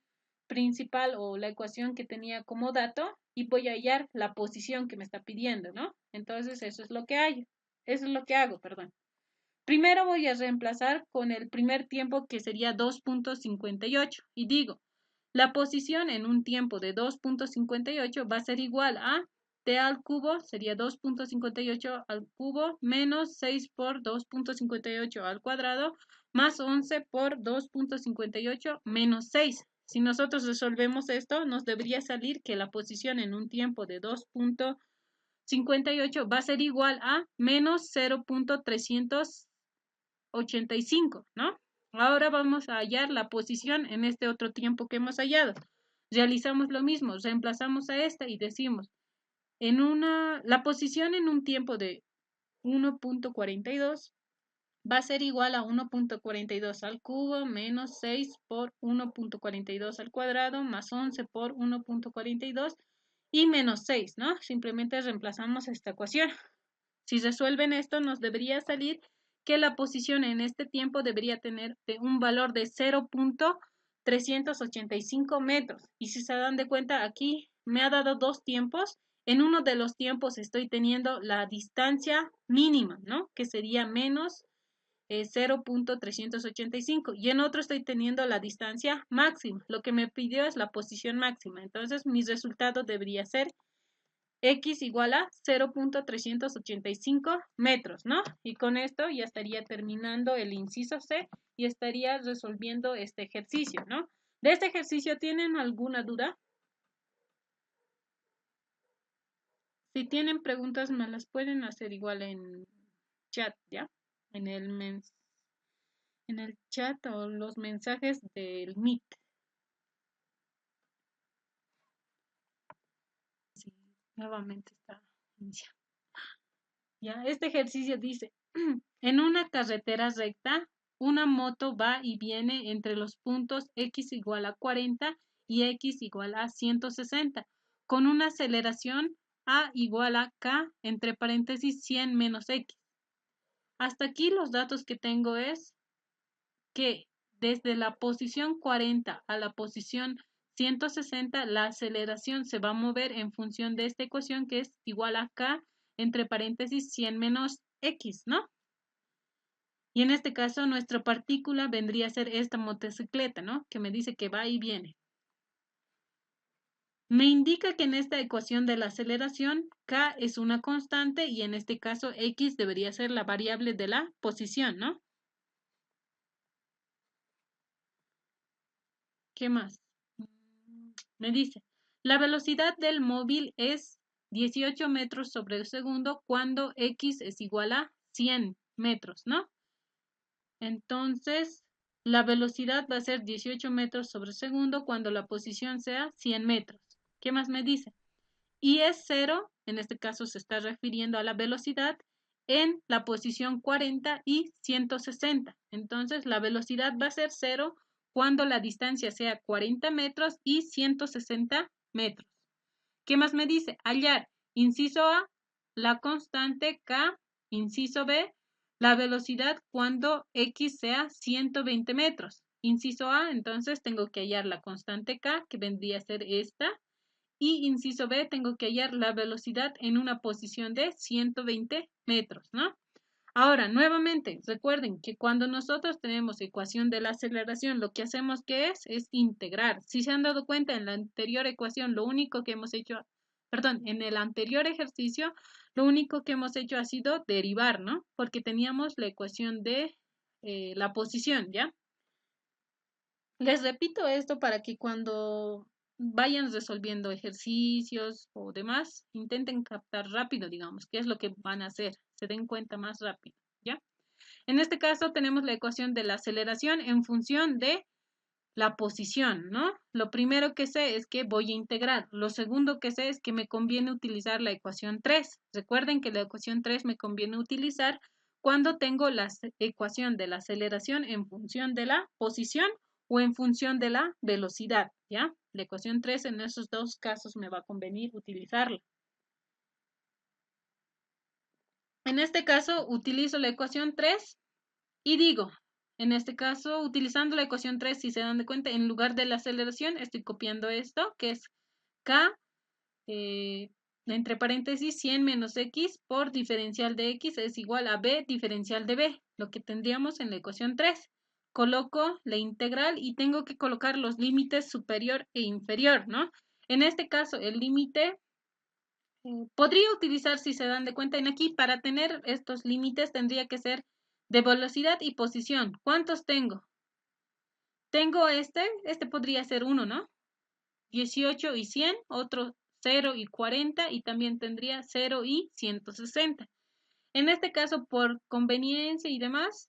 principal o la ecuación que tenía como dato y voy a hallar la posición que me está pidiendo, ¿no? Entonces, eso es lo que hay. Eso es lo que hago, perdón. Primero voy a reemplazar con el primer tiempo que sería 2.58 y digo, La posición en un tiempo de 2.58 va a ser igual a t al cubo, sería 2.58 al cubo, menos 6 por 2.58 al cuadrado, más 11 por 2.58 menos 6. Si nosotros resolvemos esto, nos debería salir que la posición en un tiempo de 2.58 va a ser igual a menos 0.385, ¿no? Ahora vamos a hallar la posición en este otro tiempo que hemos hallado. Realizamos lo mismo, reemplazamos a esta y decimos, la posición en un tiempo de 1.42 va a ser igual a 1.42 al cubo menos 6 por 1.42 al cuadrado más 11 por 1.42 y menos 6, ¿no? Simplemente reemplazamos esta ecuación. Si resuelven esto, nos debería salir que la posición en este tiempo debería tener un valor de 0.385 metros. Y si se dan de cuenta, aquí me ha dado dos tiempos. En uno de los tiempos estoy teniendo la distancia mínima, ¿no? Que sería menos 0.385 y en otro estoy teniendo la distancia máxima. Lo que me pidió es la posición máxima. Entonces, mi resultado debería ser x igual a 0.385 metros, ¿no? Y con esto ya estaría terminando el inciso C y estaría resolviendo este ejercicio, ¿no? ¿De este ejercicio tienen alguna duda? Si tienen preguntas, me las pueden hacer igual en chat, ¿ya? En el chat o los mensajes del Meet. Sí, nuevamente está iniciando. Ya, este ejercicio dice, en una carretera recta, una moto va y viene entre los puntos x igual a 40 y x igual a 160, con una aceleración a igual a k, entre paréntesis 100 menos x. Hasta aquí los datos que tengo es que desde la posición 40 a la posición 160, la aceleración se va a mover en función de esta ecuación que es igual a k, entre paréntesis 100 menos x, ¿no? Y en este caso, nuestra partícula vendría a ser esta motocicleta, ¿no? Que me dice que va y viene. Me indica que en esta ecuación de la aceleración, k es una constante y en este caso x debería ser la variable de la posición, ¿no? ¿Qué más? Me dice, la velocidad del móvil es 18 metros sobre segundo cuando x es igual a 100 metros, ¿no? Entonces, la velocidad va a ser 18 metros sobre segundo cuando la posición sea 100 metros. ¿Qué más me dice? Y es 0, en este caso se está refiriendo a la velocidad, en la posición 40 y 160. Entonces, la velocidad va a ser 0 cuando la distancia sea 40 metros y 160 metros. ¿Qué más me dice? Hallar, inciso A, la constante K, inciso B, la velocidad cuando X sea 120 metros. Inciso A, entonces tengo que hallar la constante K, que vendría a ser esta, y inciso B, tengo que hallar la velocidad en una posición de 120 metros, ¿no? Ahora, nuevamente, recuerden que cuando nosotros tenemos ecuación de la aceleración, lo que hacemos es integrar. Si se han dado cuenta, en la anterior ecuación, lo único que hemos hecho, perdón, en el anterior ejercicio, lo único que hemos hecho ha sido derivar, ¿no? Porque teníamos la ecuación de la posición, ¿ya? Les repito esto para que cuando vayan resolviendo ejercicios o demás, intenten captar rápido, digamos, qué es lo que van a hacer, se den cuenta más rápido, ¿ya? En este caso tenemos la ecuación de la aceleración en función de la posición, ¿no? Lo primero que sé es que voy a integrar. Lo segundo que sé es que me conviene utilizar la ecuación 3. Recuerden que la ecuación 3 me conviene utilizar cuando tengo la ecuación de la aceleración en función de la posición o en función de la velocidad, ¿ya? La ecuación 3 en esos dos casos me va a convenir utilizarla. En este caso utilizo la ecuación 3 y digo, en este caso, utilizando la ecuación 3, si se dan de cuenta, en lugar de la aceleración, estoy copiando esto, que es K, entre paréntesis, 100 menos X por diferencial de X es igual a B diferencial de B, lo que tendríamos en la ecuación 3. coloco la integral y tengo que colocar los límites superior e inferior, ¿no? En este caso, el límite podría utilizar, si se dan de cuenta, en aquí para tener estos límites tendría que ser de velocidad y posición. ¿Cuántos tengo? Tengo este podría ser 1, ¿no? 18 y 100, otro 0 y 40 y también tendría 0 y 160. En este caso, por conveniencia y demás,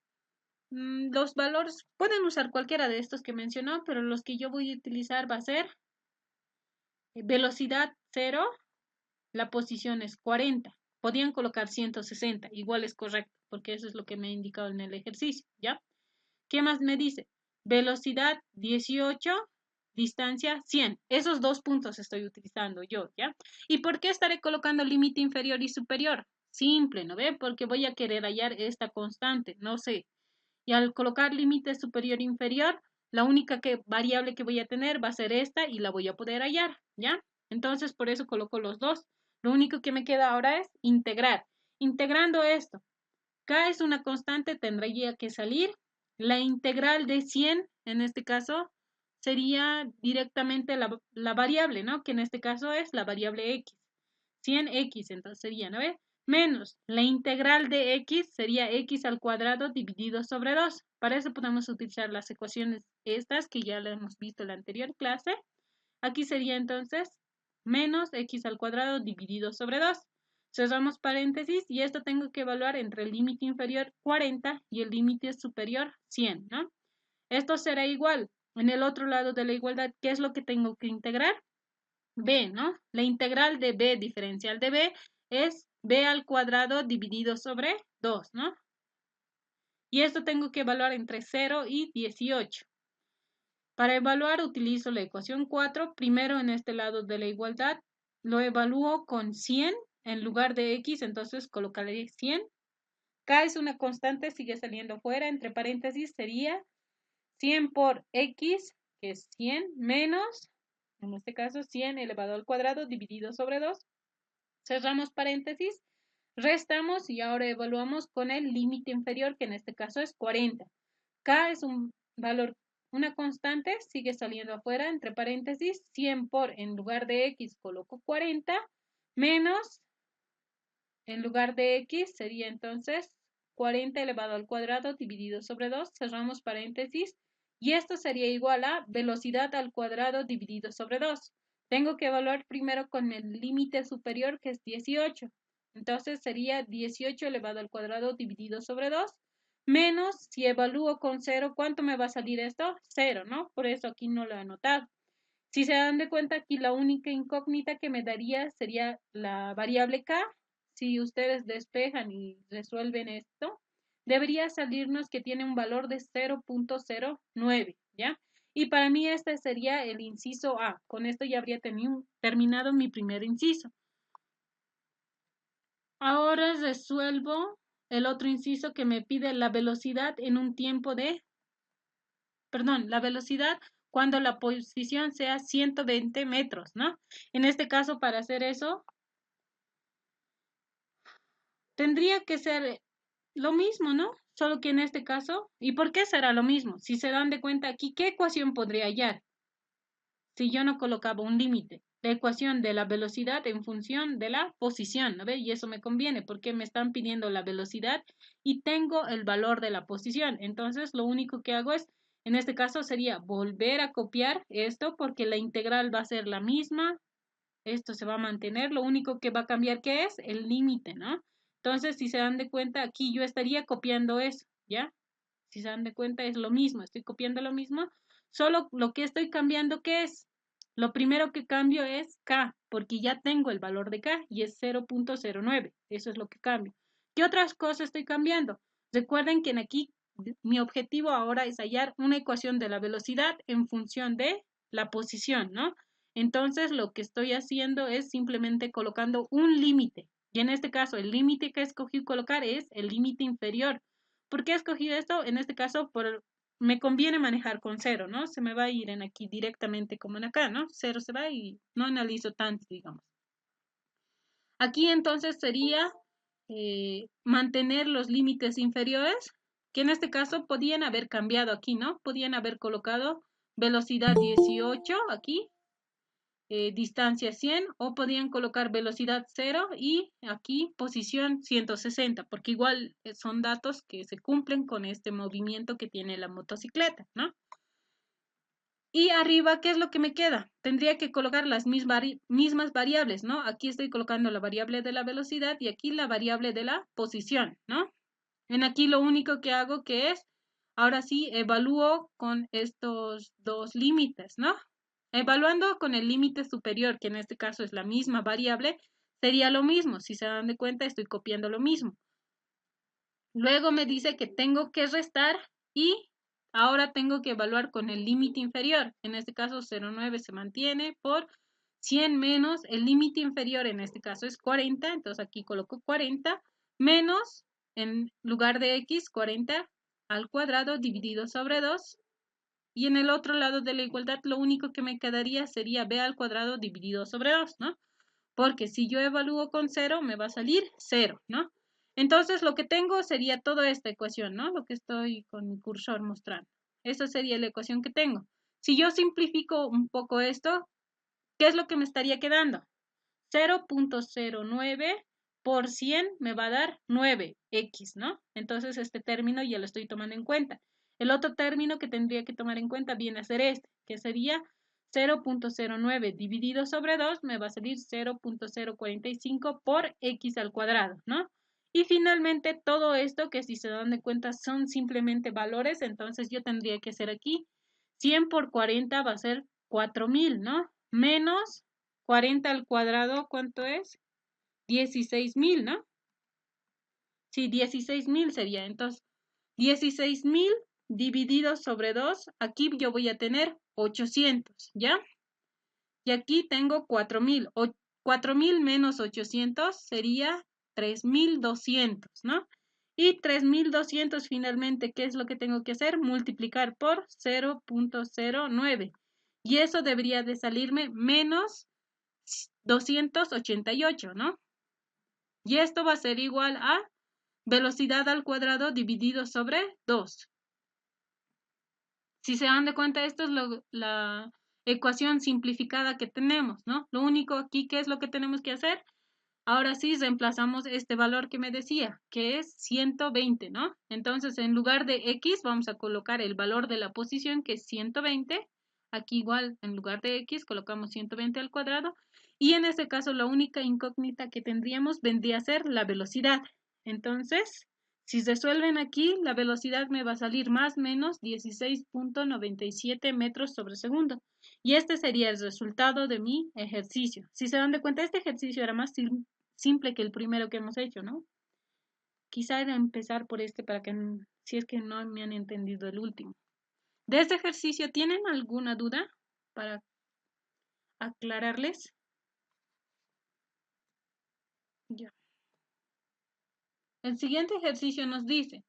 los valores pueden usar cualquiera de estos que mencionó, pero los que yo voy a utilizar va a ser velocidad 0, la posición es 40. Podían colocar 160, igual es correcto, porque eso es lo que me ha indicado en el ejercicio, ¿ya? ¿Qué más me dice? Velocidad 18, distancia 100. Esos dos puntos estoy utilizando yo, ¿ya? ¿Y por qué estaré colocando límite inferior y superior? Simple, ¿no ve? Porque voy a querer hallar esta constante, no sé. Y al colocar límite superior e inferior, la única variable que voy a tener va a ser esta y la voy a poder hallar, ¿ya? Entonces, por eso coloco los dos. Lo único que me queda ahora es integrar. Integrando esto, K es una constante, tendría que salir. La integral de 100, en este caso, sería directamente la variable, ¿no? Que en este caso es la variable x. 100x, entonces sería, ¿no ve? Menos la integral de x sería x al cuadrado dividido sobre 2. Para eso podemos utilizar las ecuaciones estas que ya las hemos visto en la anterior clase. Aquí sería entonces menos x al cuadrado dividido sobre 2. Cerramos paréntesis y esto tengo que evaluar entre el límite inferior 40 y el límite superior 100, ¿no? Esto será igual. En el otro lado de la igualdad, ¿qué es lo que tengo que integrar? B, ¿no? La integral de B diferencial de B es B al cuadrado dividido sobre 2, ¿no? Y esto tengo que evaluar entre 0 y 18. Para evaluar utilizo la ecuación 4. Primero en este lado de la igualdad lo evalúo con 100 en lugar de x, entonces colocaré 100. K es una constante, sigue saliendo fuera, entre paréntesis sería 100 por x, que es 100, menos, en este caso 100 elevado al cuadrado dividido sobre 2. Cerramos paréntesis, restamos y ahora evaluamos con el límite inferior, que en este caso es 40. K es un valor, una constante, sigue saliendo afuera, entre paréntesis, 100 por, en lugar de x coloco 40, menos, en lugar de x sería entonces 40 elevado al cuadrado dividido sobre 2, cerramos paréntesis, y esto sería igual a velocidad al cuadrado dividido sobre 2. Tengo que evaluar primero con el límite superior, que es 18. Entonces sería 18 elevado al cuadrado dividido sobre 2, menos, si evalúo con 0, ¿cuánto me va a salir esto? 0, ¿no? Por eso aquí no lo he anotado. Si se dan de cuenta, aquí la única incógnita que me daría sería la variable k. Si ustedes despejan y resuelven esto, debería salirnos que tiene un valor de 0.09, ¿ya? Y para mí este sería el inciso A. Con esto ya habría terminado mi primer inciso. Ahora resuelvo el otro inciso que me pide la velocidad en un tiempo de, perdón, la velocidad cuando la posición sea 120 metros, ¿no? En este caso, para hacer eso, tendría que ser lo mismo, ¿no? Solo que en este caso, ¿y por qué será lo mismo? Si se dan de cuenta aquí, ¿qué ecuación podría hallar si yo no colocaba un límite? La ecuación de la velocidad en función de la posición, ¿no ve? Y eso me conviene porque me están pidiendo la velocidad y tengo el valor de la posición. Entonces, lo único que hago es, en este caso, sería volver a copiar esto porque la integral va a ser la misma. Esto se va a mantener. Lo único que va a cambiar, ¿qué es? El límite, ¿no? Entonces, si se dan de cuenta, aquí yo estaría copiando eso, ¿ya? Si se dan de cuenta, es lo mismo. Estoy copiando lo mismo. Solo lo que estoy cambiando, ¿qué es? Lo primero que cambio es K, porque ya tengo el valor de K y es 0.09. Eso es lo que cambio. ¿Qué otras cosas estoy cambiando? Recuerden que en aquí mi objetivo ahora es hallar una ecuación de la velocidad en función de la posición, ¿no? Entonces lo que estoy haciendo es simplemente colocando un límite. Y en este caso, el límite que escogí colocar es el límite inferior. ¿Por qué escogí esto? En este caso, me conviene manejar con 0, ¿no? Se me va a ir en aquí directamente como en acá, ¿no? 0 se va y no analizo tanto, digamos. Aquí entonces sería mantener los límites inferiores que en este caso podían haber cambiado aquí, ¿no? Podían haber colocado velocidad 18 aquí, distancia 100, o podían colocar velocidad 0 y aquí posición 160, porque igual son datos que se cumplen con este movimiento que tiene la motocicleta, ¿no? Y arriba, ¿qué es lo que me queda? Tendría que colocar las mismas variables, ¿no? Aquí estoy colocando la variable de la velocidad y aquí la variable de la posición, ¿no? En aquí lo único que hago que es, ahora sí, evalúo con estos dos límites, ¿no? Evaluando con el límite superior, que en este caso es la misma variable, sería lo mismo. Si se dan de cuenta, estoy copiando lo mismo. Luego me dice que tengo que restar y ahora tengo que evaluar con el límite inferior. En este caso 0,9 se mantiene por 100 menos el límite inferior, en este caso es 40, entonces aquí coloco 40 menos, en lugar de x, 40 al cuadrado dividido sobre 2. Y en el otro lado de la igualdad lo único que me quedaría sería b al cuadrado dividido sobre 2, ¿no? Porque si yo evalúo con 0, me va a salir 0, ¿no? Entonces, lo que tengo sería toda esta ecuación, ¿no? Lo que estoy con mi cursor mostrando. Esa sería la ecuación que tengo. Si yo simplifico un poco esto, ¿qué es lo que me estaría quedando? 0.09 por 100 me va a dar 9x, ¿no? Entonces, este término ya lo estoy tomando en cuenta. El otro término que tendría que tomar en cuenta viene a ser este, que sería 0.09 dividido sobre 2 me va a salir 0.045 por x al cuadrado, ¿no? Y finalmente todo esto, que si se dan de cuenta son simplemente valores, entonces yo tendría que hacer aquí 100 por 40 va a ser 4000, ¿no? Menos 40 al cuadrado, ¿cuánto es? 16.000, ¿no? Sí, 16.000 sería. Entonces, 16.000 dividido sobre 2, aquí yo voy a tener 800, ¿ya? Y aquí tengo 4.000. 4.000 menos 800 sería 3.200, ¿no? Y 3.200 finalmente, ¿qué es lo que tengo que hacer? Multiplicar por 0.09. Y eso debería de salirme menos 288, ¿no? Y esto va a ser igual a velocidad al cuadrado dividido sobre 2. Si se dan de cuenta, esto es la ecuación simplificada que tenemos, ¿no? Lo único aquí, ¿qué es lo que tenemos que hacer? Ahora sí reemplazamos este valor que me decía, que es 120, ¿no? Entonces, en lugar de x, vamos a colocar el valor de la posición, que es 120. Aquí igual, en lugar de x, colocamos 120 al cuadrado. Y en este caso, la única incógnita que tendríamos vendría a ser la velocidad. Entonces, si resuelven aquí, la velocidad me va a salir más o menos 16.97 metros sobre segundo. Y este sería el resultado de mi ejercicio. Si se dan de cuenta, este ejercicio era más simple que el primero que hemos hecho, ¿no? Quizá era empezar por este para que, si es que no me han entendido el último. ¿De este ejercicio tienen alguna duda para aclararles? Ya. El siguiente ejercicio nos dice,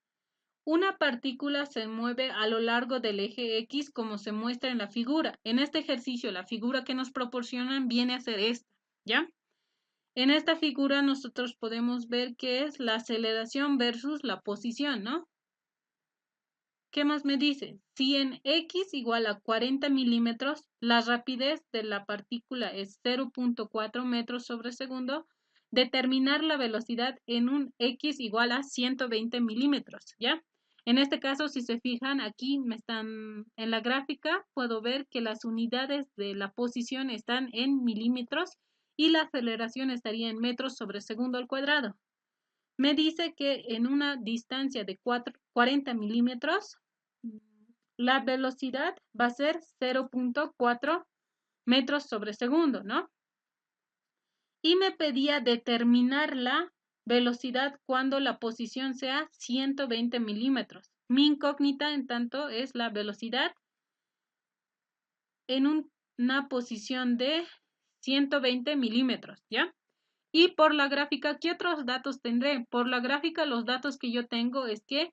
una partícula se mueve a lo largo del eje X como se muestra en la figura. En este ejercicio, la figura que nos proporcionan viene a ser esta, ¿ya? En esta figura nosotros podemos ver qué es la aceleración versus la posición, ¿no? ¿Qué más me dice? Si en X igual a 40 milímetros, la rapidez de la partícula es 0.4 metros sobre segundo, determinar la velocidad en un X igual a 120 milímetros, ¿ya? En este caso, si se fijan, aquí en la gráfica, puedo ver que las unidades de la posición están en milímetros y la aceleración estaría en metros sobre segundo al cuadrado. Me dice que en una distancia de 40 milímetros, la velocidad va a ser 0.4 metros sobre segundo, ¿no? Y me pedía determinar la velocidad cuando la posición sea 120 milímetros. Mi incógnita, en tanto, es la velocidad en una posición de 120 milímetros, ¿ya? Y por la gráfica, ¿qué otros datos tendré? Por la gráfica, los datos que yo tengo es que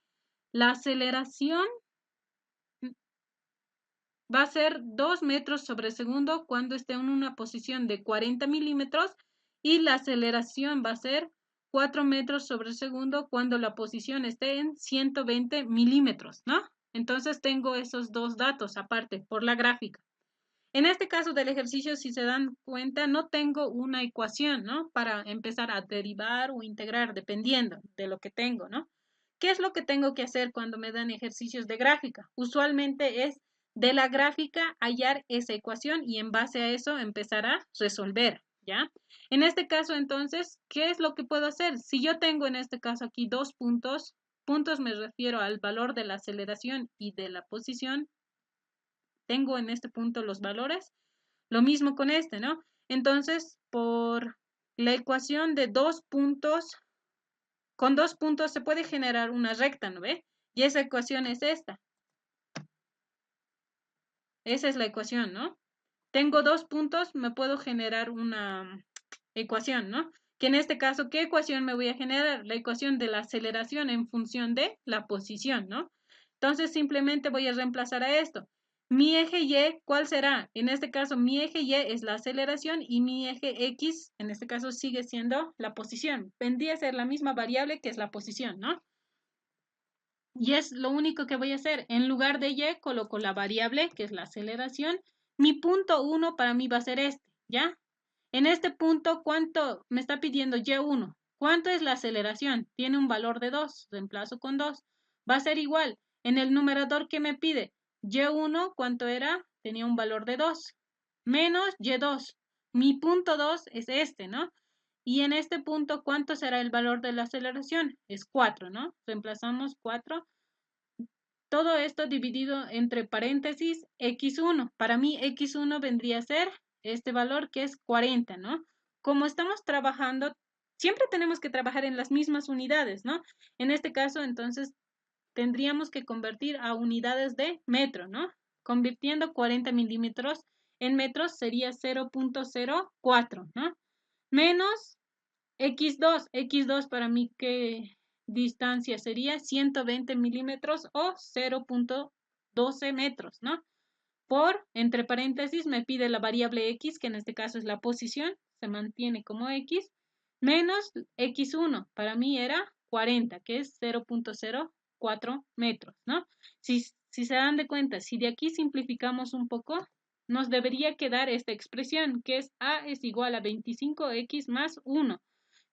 la aceleración va a ser 2 metros sobre segundo cuando esté en una posición de 40 milímetros y la aceleración va a ser 4 metros sobre segundo cuando la posición esté en 120 milímetros, ¿no? Entonces tengo esos dos datos aparte por la gráfica. En este caso del ejercicio, si se dan cuenta, no tengo una ecuación, ¿no? Para empezar a derivar o integrar, dependiendo de lo que tengo, ¿no? ¿Qué es lo que tengo que hacer cuando me dan ejercicios de gráfica? Usualmente es de la gráfica hallar esa ecuación y en base a eso empezar a resolver, ¿ya? En este caso, entonces, ¿qué es lo que puedo hacer? Si yo tengo en este caso aquí dos puntos, puntos me refiero al valor de la aceleración y de la posición, tengo en este punto los valores, lo mismo con este, ¿no? Entonces, por la ecuación de dos puntos, con dos puntos se puede generar una recta, ¿no ve? Y esa ecuación es esta. Esa es la ecuación, ¿no? Tengo dos puntos, me puedo generar una ecuación, ¿no? Que en este caso, ¿qué ecuación me voy a generar? La ecuación de la aceleración en función de la posición, ¿no? Entonces, simplemente voy a reemplazar a esto. Mi eje Y, ¿cuál será? En este caso, mi eje Y es la aceleración y mi eje X, en este caso, sigue siendo la posición. Vendría a ser la misma variable que es la posición, ¿no? Y es lo único que voy a hacer. En lugar de Y, coloco la variable, que es la aceleración. Mi punto 1 para mí va a ser este, ¿ya? En este punto, ¿cuánto me está pidiendo Y1? ¿Cuánto es la aceleración? Tiene un valor de 2, reemplazo con 2. Va a ser igual. En el numerador, ¿qué me pide? Y1, ¿cuánto era? Tenía un valor de 2. Menos Y2. Mi punto 2 es este, ¿no? Y en este punto, ¿cuánto será el valor de la aceleración? Es 4, ¿no? Reemplazamos 4. Todo esto dividido entre paréntesis x1. Para mí x1 vendría a ser este valor que es 40, ¿no? Como estamos trabajando, siempre tenemos que trabajar en las mismas unidades, ¿no? En este caso, entonces, tendríamos que convertir a unidades de metro, ¿no? Convirtiendo 40 milímetros en metros sería 0.04, ¿no? Menos x2 para mí, ¿qué distancia sería? 120 milímetros o 0.12 metros, ¿no? Por, entre paréntesis, me pide la variable x, que en este caso es la posición, se mantiene como x, menos x1, para mí era 40, que es 0.04 metros, ¿no? Si se dan de cuenta, si de aquí simplificamos un poco, nos debería quedar esta expresión, que es a es igual a 25x más 1,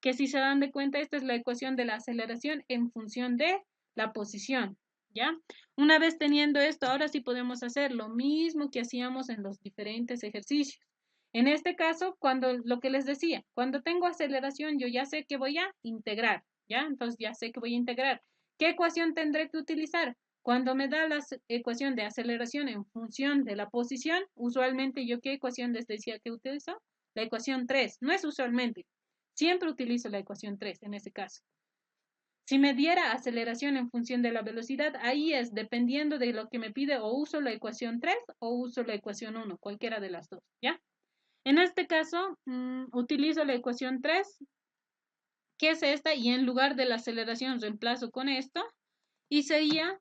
que si se dan de cuenta, esta es la ecuación de la aceleración en función de la posición, ¿ya? Una vez teniendo esto, ahora sí podemos hacer lo mismo que hacíamos en los diferentes ejercicios. En este caso, cuando lo que les decía, cuando tengo aceleración, yo ya sé que voy a integrar, ¿ya? Entonces ya sé que voy a integrar. ¿Qué ecuación tendré que utilizar? Cuando me da la ecuación de aceleración en función de la posición, usualmente yo ¿qué ecuación les decía que utilizo? La ecuación 3. No es usualmente. Siempre utilizo la ecuación 3 en ese caso. Si me diera aceleración en función de la velocidad, ahí es dependiendo de lo que me pide, o uso la ecuación 3 o uso la ecuación 1, cualquiera de las dos, ¿ya? En este caso, utilizo la ecuación 3, que es esta, y en lugar de la aceleración reemplazo con esto, y sería,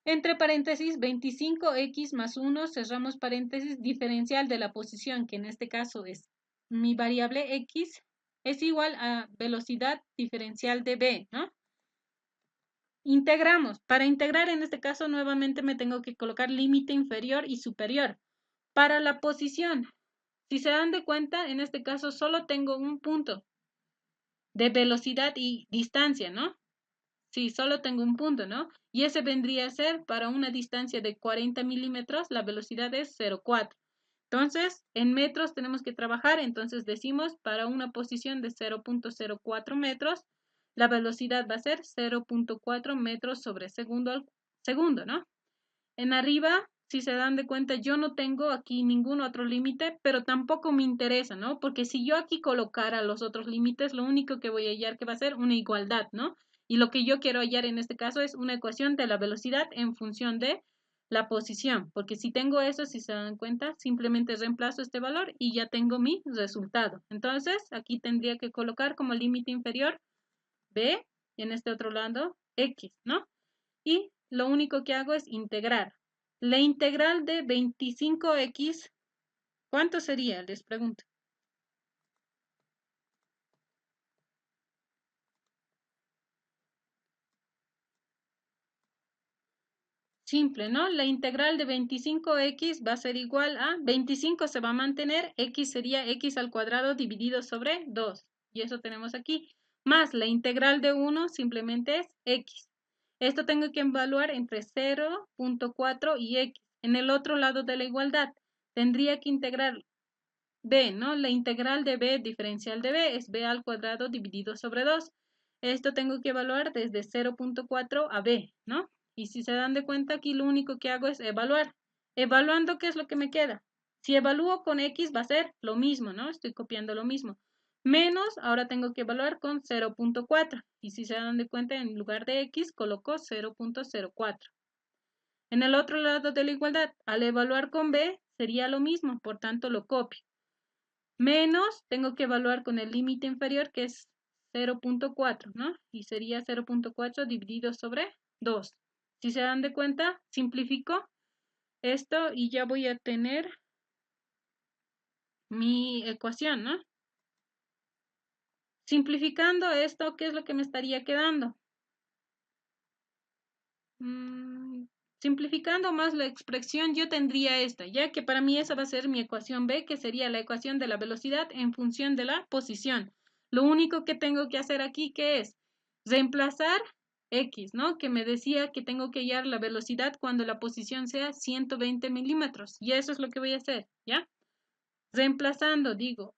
entre paréntesis, 25x más 1, cerramos paréntesis, diferencial de la posición, que en este caso es mi variable x, es igual a velocidad diferencial de b, ¿no? Integramos. Para integrar en este caso nuevamente me tengo que colocar límite inferior y superior. Para la posición, si se dan de cuenta, en este caso solo tengo un punto de velocidad y distancia, ¿no? Sí, solo tengo un punto, ¿no? Y ese vendría a ser para una distancia de 40 milímetros, la velocidad es 0,4. Entonces, en metros tenemos que trabajar, entonces decimos para una posición de 0.04 metros, la velocidad va a ser 0.4 metros sobre segundo al segundo, ¿no? En arriba, si se dan de cuenta, yo no tengo aquí ningún otro límite, pero tampoco me interesa, ¿no? Porque si yo aquí colocara los otros límites, lo único que voy a hallar que va a ser una igualdad, ¿no? Y lo que yo quiero hallar en este caso es una ecuación de la velocidad en función de la posición, porque si tengo eso, si se dan cuenta, simplemente reemplazo este valor y ya tengo mi resultado. Entonces, aquí tendría que colocar como límite inferior b y en este otro lado x, ¿no? Y lo único que hago es integrar. La integral de 25x, ¿cuánto sería? Les pregunto. simple, ¿no? La integral de 25x va a ser igual a 25 se va a mantener, x sería x al cuadrado dividido sobre 2. Y eso tenemos aquí. Más la integral de 1 simplemente es x. Esto tengo que evaluar entre 0.4 y x. En el otro lado de la igualdad tendría que integrar b, ¿no? La integral de b diferencial de b es b al cuadrado dividido sobre 2. Esto tengo que evaluar desde 0.4 a b, ¿no? Y si se dan de cuenta, aquí lo único que hago es evaluar. Evaluando, ¿qué es lo que me queda? Si evalúo con x va a ser lo mismo, ¿no? Estoy copiando lo mismo. Menos, ahora tengo que evaluar con 0.4. Y si se dan de cuenta, en lugar de x, coloco 0.04. En el otro lado de la igualdad, al evaluar con b, sería lo mismo, por tanto lo copio. Menos, tengo que evaluar con el límite inferior, que es 0.4, ¿no? Y sería 0.4 dividido sobre 2. Si se dan de cuenta, simplifico esto y ya voy a tener mi ecuación, ¿no? Simplificando esto, ¿qué es lo que me estaría quedando? Simplificando más la expresión, yo tendría esta, ya que para mí esa va a ser mi ecuación B, que sería la ecuación de la velocidad en función de la posición. Lo único que tengo que hacer aquí, ¿qué es? Reemplazar X, ¿no? Que me decía que tengo que hallar la velocidad cuando la posición sea 120 milímetros. Y eso es lo que voy a hacer, ¿ya? Reemplazando, digo,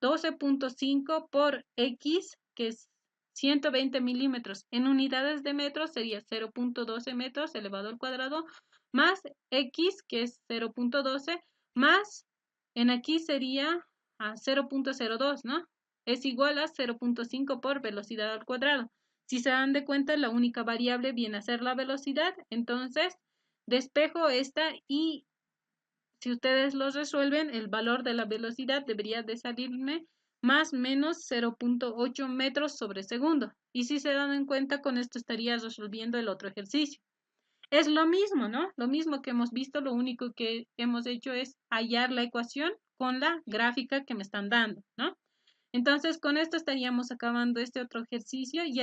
12.5 por X, que es 120 milímetros en unidades de metros, sería 0.12 metros elevado al cuadrado, más X, que es 0.12, más, en aquí sería a 0.02, ¿no? Es igual a 0.5 por velocidad al cuadrado. Si se dan de cuenta, la única variable viene a ser la velocidad, entonces despejo esta y si ustedes los resuelven, el valor de la velocidad debería de salirme más o menos 0.8 metros sobre segundo. Y si se dan en cuenta, con esto estaría resolviendo el otro ejercicio. Es lo mismo, ¿no? Lo mismo que hemos visto, lo único que hemos hecho es hallar la ecuación con la gráfica que me están dando, ¿no? Entonces, con esto estaríamos acabando este otro ejercicio. Ya